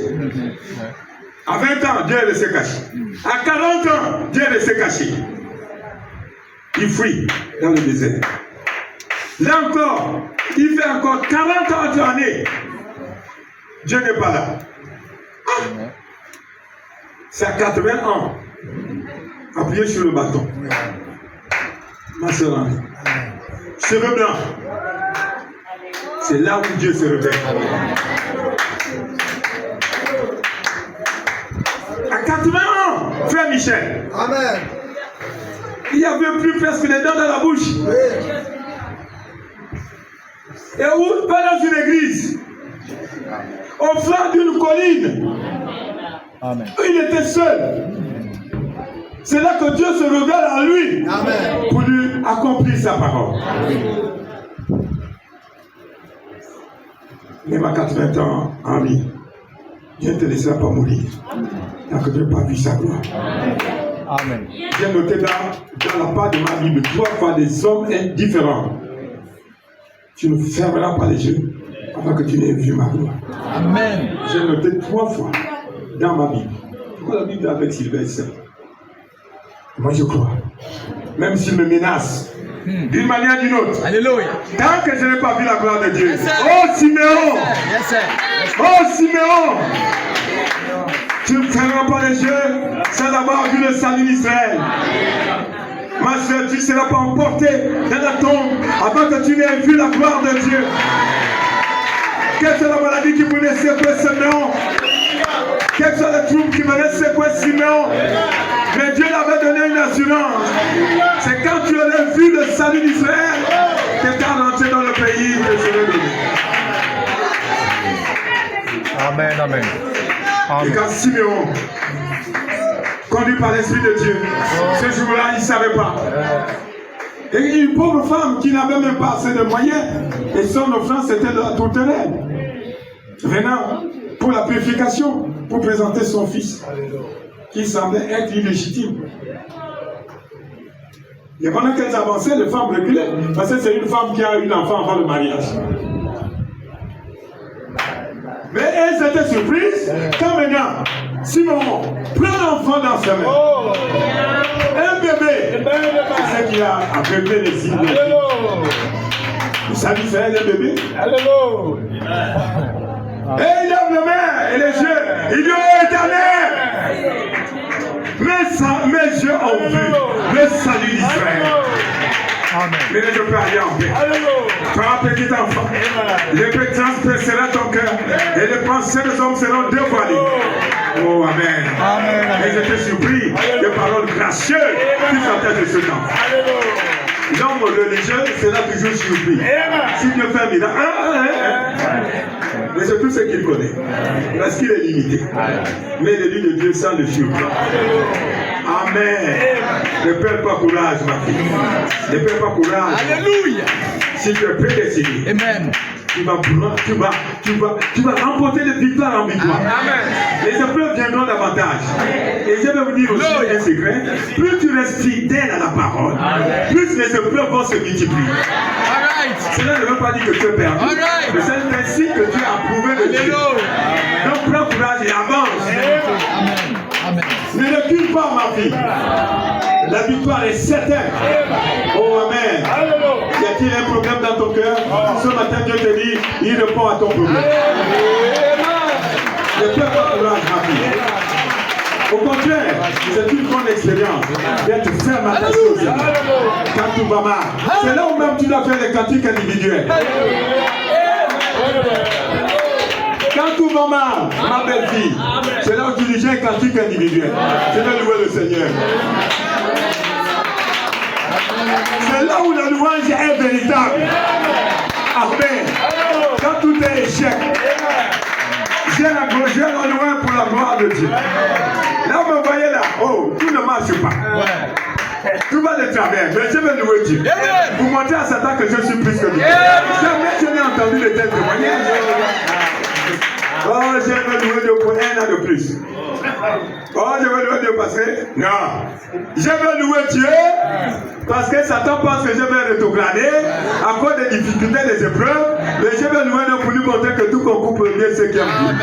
À 20 ans, Dieu est resté caché. À 40 ans, Dieu est resté caché. Il fuit dans le désert. Là encore, il fait encore 40 ans d'année. Dieu n'est pas là. Ah. C'est à 80 ans. Appuyé sur le bâton. Ma soeur Henri. Cheveux blancs. C'est là où Dieu se révèle. À 80 ans, frère Michel. Amen. Il n'y avait plus presque les dents dans la bouche. Et où? Pas dans une église. Au flanc d'une colline. Amen. Il était seul. C'est là que Dieu se révèle en lui. Amen. Pour lui accomplir sa parole. Même à 80 ans, Henri, Dieu ne te laissera pas mourir. Tant que tu n'as pas vu sa gloire. Amen. J'ai noté dans la part de ma Bible 3 fois des hommes indifférents. Tu ne fermeras pas les yeux avant que tu n'aies vu ma gloire. Amen. J'ai noté 3 fois dans ma Bible. Pourquoi la Bible est avec Sylvestre? Moi je crois. Même s'il me menace, d'une manière ou d'une autre. Alléluia. Tant que je n'ai pas vu la gloire de Dieu. Yes, sir. Oh Siméon! Yes, sir. Oh Siméon! Tu ne fermeras pas les yeux sans avoir vu le salut d'Israël. Ma soeur, tu ne seras pas emporté dans la tombe avant que tu n'aies vu la gloire de Dieu. Quelle soit la maladie qui venait secouer Siméon? Quels sont les troubles qui venaient secouer Siméon? Mais Dieu l'avait donné une assurance. C'est quand tu aurais vu le salut d'Israël que tu as rentré dans le pays que je vais donner. Amen, amen. Et quand Siméon, conduit par l'Esprit de Dieu, ce jour-là, il ne savait pas. Et une pauvre femme qui n'avait même pas assez de moyens, et son offrande c'était la tourterelle. Venant pour la purification, pour présenter son fils, qui semblait être illégitime. Et pendant qu'elles avançaient, les femmes reculaient, parce que c'est une femme qui a eu un enfant avant le mariage. Mais elles étaient surprises quand maintenant, Simon prend l'enfant dans sa main. Un bébé. C'est ce qu'il a appelé les signes. Vous savez, c'est un bébé. Et il lève les mains et les yeux. Il dit, oh Éternel, mes yeux ont vu le salut d'Israël. Mais je peux aller en paix. Toi, petit enfant, l'épée transpercera ton cœur et les pensées des hommes seront dévoilées. Oh, amen. Et j'étais surpris des paroles gracieuses qui sortaient de ce temps. L'homme religieux sera toujours surpris. Si Dieu fait un miracle, mais c'est tout ce qu'il connaît. Parce qu'il est limité. Mais l'élu de Dieu sans le surprend. Amen. Ne perds pas courage, ma fille. Ne perds pas courage. Alléluia. Si tu es prédestiné, Amen. tu vas remporter de victoire en victoire. Amen. Les épreuves viendront davantage. Et je vais vous dire aussi un secret. Plus tu restes fidèle à la parole, plus les épreuves vont se multiplier. Cela ne veut pas dire que tu es perdu. Mais c'est ainsi que tu as approuvé de Dieu. Donc prends courage et avance. Amen. Ne recule pas, ma fille. La victoire est certaine. Oh, amen. Y a-t-il un problème dans ton cœur? Ce matin, Dieu te dit, il répond à ton problème. Ne perds pas courage, ma fille. Au contraire, c'est une grande expérience d'être ferme attaché au Seigneur. Quand tout va mal, c'est là où même tu dois faire les cantiques individuels. Quand tout va mal, ma belle fille, c'est là où tu dis j'ai un cantique individuel. Je vais louer le Seigneur. C'est là où la louange est véritable. Amen. Quand tout est échec, j'ai la louange pour la gloire de Dieu. Là, vous me voyez là, oh, tout ne marche pas. Tout va de travers, mais je vais louer Dieu. Vous montrez à Satan que je suis plus que Dieu. Jamais je n'ai entendu de tels témoignages. Oh, je vais louer Dieu pour 1 an de plus. Oh, je vais louer Dieu parce que... Non. Je vais louer Dieu parce que Satan pense que je vais rétrograder à cause des difficultés, des épreuves. Mais je vais louer Dieu pour lui montrer que tout concourt pour bien ceux qui aiment Dieu.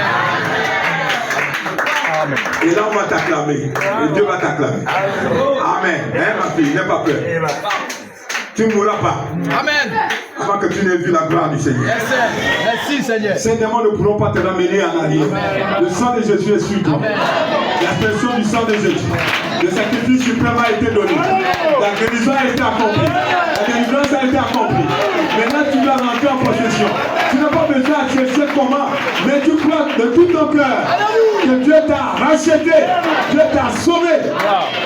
Et là, on va t'acclamer. Et Dieu va t'acclamer. Amen. Hein, ma fille, n'aie pas peur. Tu ne mourras pas. Amen. Avant que tu n'aies vu la gloire du Seigneur. Merci Seigneur. Ces démons ne pourront pas te ramener en arrière. Le sang de Jésus est sur toi. L'expression du sang de Jésus. Le sacrifice suprême a été donné. La guérison a été accomplie. La délivrance a été accomplie. Maintenant tu dois rentrer en possession. Tu n'as pas besoin de chercher comment. Mais tu crois de tout ton cœur que Dieu t'a racheté. Dieu t'a sauvé.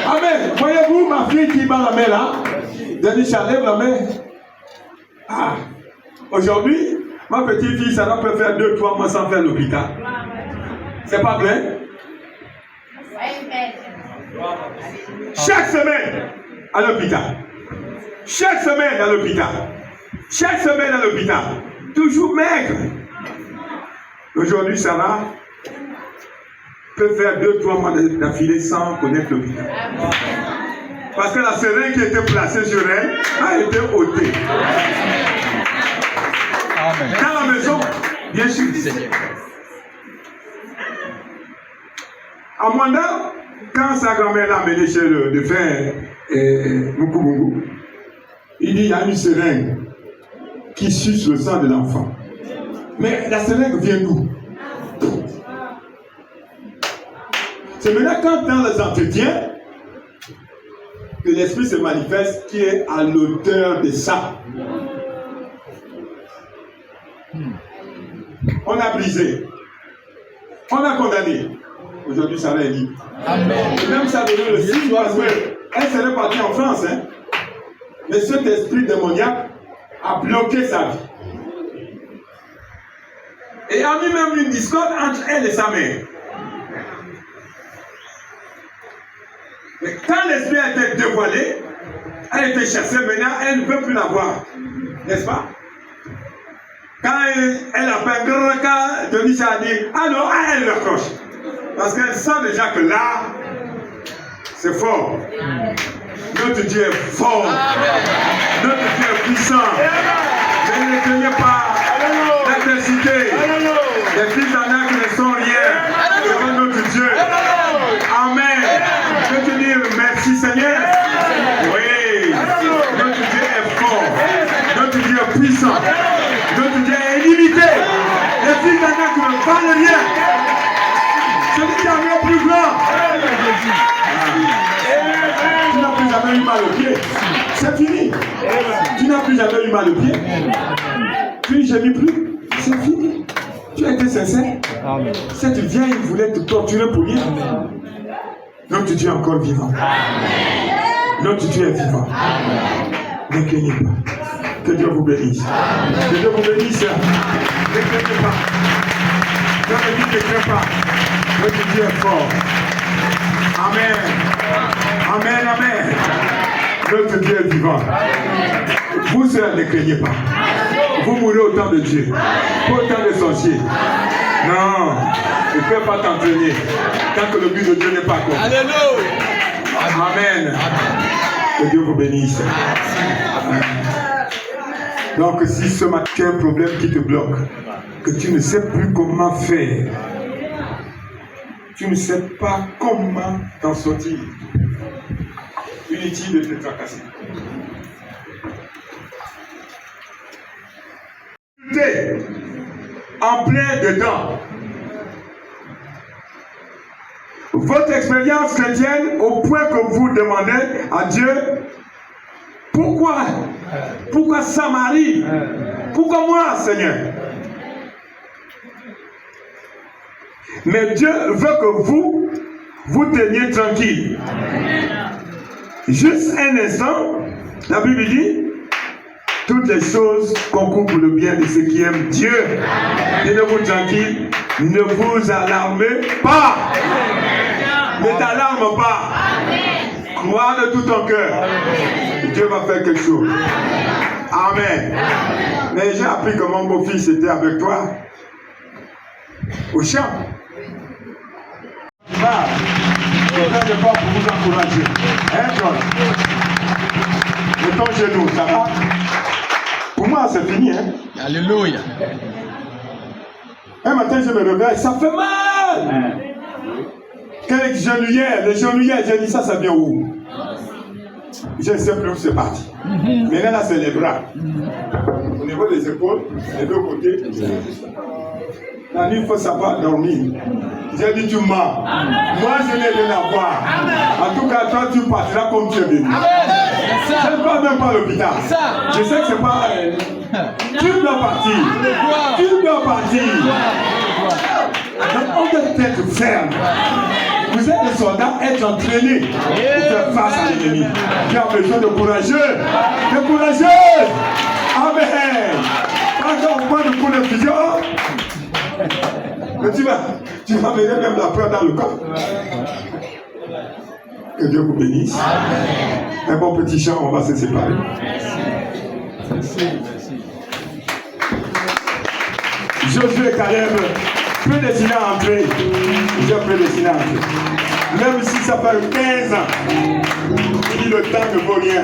Amen. Voyez-vous ma fille qui bat la main là. Denis, lève la main. Ah, aujourd'hui, ma petite fille, ça peut faire 2-3 mois sans faire l'hôpital. C'est pas vrai? Chaque semaine à l'hôpital. Chaque semaine à l'hôpital. Chaque semaine à l'hôpital. Toujours maigre. Aujourd'hui, Sarah peut faire 2-3 mois d'affilée sans connaître l'hôpital. Parce que la seringue qui était placée sur elle a été ôtée. Amen. Dans la maison, bien sûr. À Mwanda, quand sa grand-mère l'a amené chez le défunt Mukumungu, il dit il y a une seringue qui suce le sang de l'enfant. Mais la seringue vient d'où? C'est maintenant quand dans les entretiens que l'esprit se manifeste qui est à l'auteur de ça. On a brisé. On a condamné. Aujourd'hui, ça est libre. Amen. Et même ça donne le signe parce qu'elle serait partie en France. Hein. Mais cet esprit démoniaque a bloqué sa vie. Et a mis même une discorde entre elle et sa mère. Mais quand l'esprit a été dévoilé, elle a été chassée, maintenant elle ne peut plus la voir. N'est-ce pas? Quand elle appelle, quand Denis a dit, alors elle raccroche. Parce qu'elle sent déjà que là, c'est fort. Notre Dieu est fort. Notre Dieu est puissant. Ne craignez pas l'adversité. Les fils d'Anak ne sont rien devant notre Dieu. Amen. Je veux te dire merci Seigneur. Oui. Notre Dieu est fort. Notre Dieu est puissant. Notre Dieu est illimité. Les fils d'Anak ne valent rien. Celui qui a rien plus grand. Tu n'as plus jamais eu mal au pied. C'est fini. Tu n'as plus jamais eu mal au pied. Tu ne gémis plus. C'est fini. Tu as été sincère. Cette vieille voulait te torturer pour rien. Notre Dieu est encore vivant. Notre Dieu est vivant. Ne craignez pas. Que Dieu vous bénisse. Que Dieu vous bénisse. Ne craignez pas. Dieu me dit ne crains pas. Notre Dieu est fort. Amen. Amen, amen. Notre Dieu est vivant. Vous seuls ne craignez pas. Vous mourrez au temps de Dieu. Pas au temps des sorciers. Non. Ne peux pas t'entraîner tant que le but de Dieu n'est pas accompli. Alléluia. Amen. Que Dieu vous bénisse. Amen. Donc si ce matin tu as un problème qui te bloque, que tu ne sais plus comment faire, tu ne sais pas comment t'en sortir, inutile de te tracasser. En plein dedans. votre expérience chrétienne au point que vous demandez à Dieu, pourquoi ça m'arrive? Pourquoi moi, Seigneur? Mais Dieu veut que vous teniez tranquille. Juste un instant, la Bible dit, toutes les choses concourent pour le bien de ceux qui aiment Dieu. Tenez-vous tranquille, ne vous alarmez pas. Ne t'alarme pas. Crois de tout ton cœur. Dieu va faire quelque chose. Amen. Mais j'ai appris que mon beau-fils était avec toi au champ. Je vais devoir pour vous encourager. Hein, John? De ton genou, ça va? Pour moi, c'est fini. Hein? Alléluia. Un matin, je me réveille, ça fait mal. Quand les genouillères, j'ai dit ça vient où? Je ne sais plus où c'est parti. Maintenant, là, c'est les bras. Au niveau des épaules, les deux côtés. La nuit, il faut savoir dormir. J'ai dit, tu mens. Moi, je n'ai rien à voir. En tout cas, toi, tu partiras comme tu es venu. Je ne parle même pas à l'hôpital. Je sais que c'est pas... Tu dois partir. Tu dois partir. Donc, on doit être ferme. Vous êtes des soldats, être entraînés pour faire face à l'ennemi. Tu as besoin de courageux. De courageux. Amen. Quand on voit le coup de fusion, mais tu vas mener même la peur dans le corps. Que Dieu vous bénisse. Un bon petit chant, on va se séparer. Josué et Caleb prédestinés à entrer. J'ai prédestiné à entrer. Même si ça fait 15 ans, il dit le temps ne vaut rien.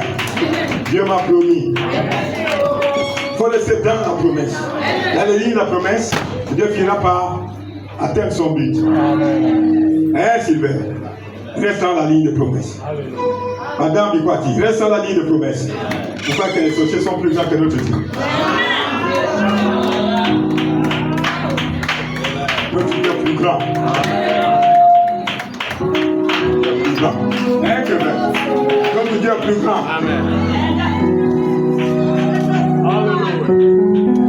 Dieu m'a promis. Il faut laisser dans la promesse. Dans les lignes de la promesse, Dieu finira par atteindre son but. Hein, Sylvain? Reste dans la ligne de promesse. Madame Bikwati, reste dans la ligne de promesse. Pourquoi que les sorciers sont plus grands que notre Dieu? Notre Dieu est plus grand. Plus grand. Hein, que même. Notre Dieu est plus grand. Amen. Hallelujah.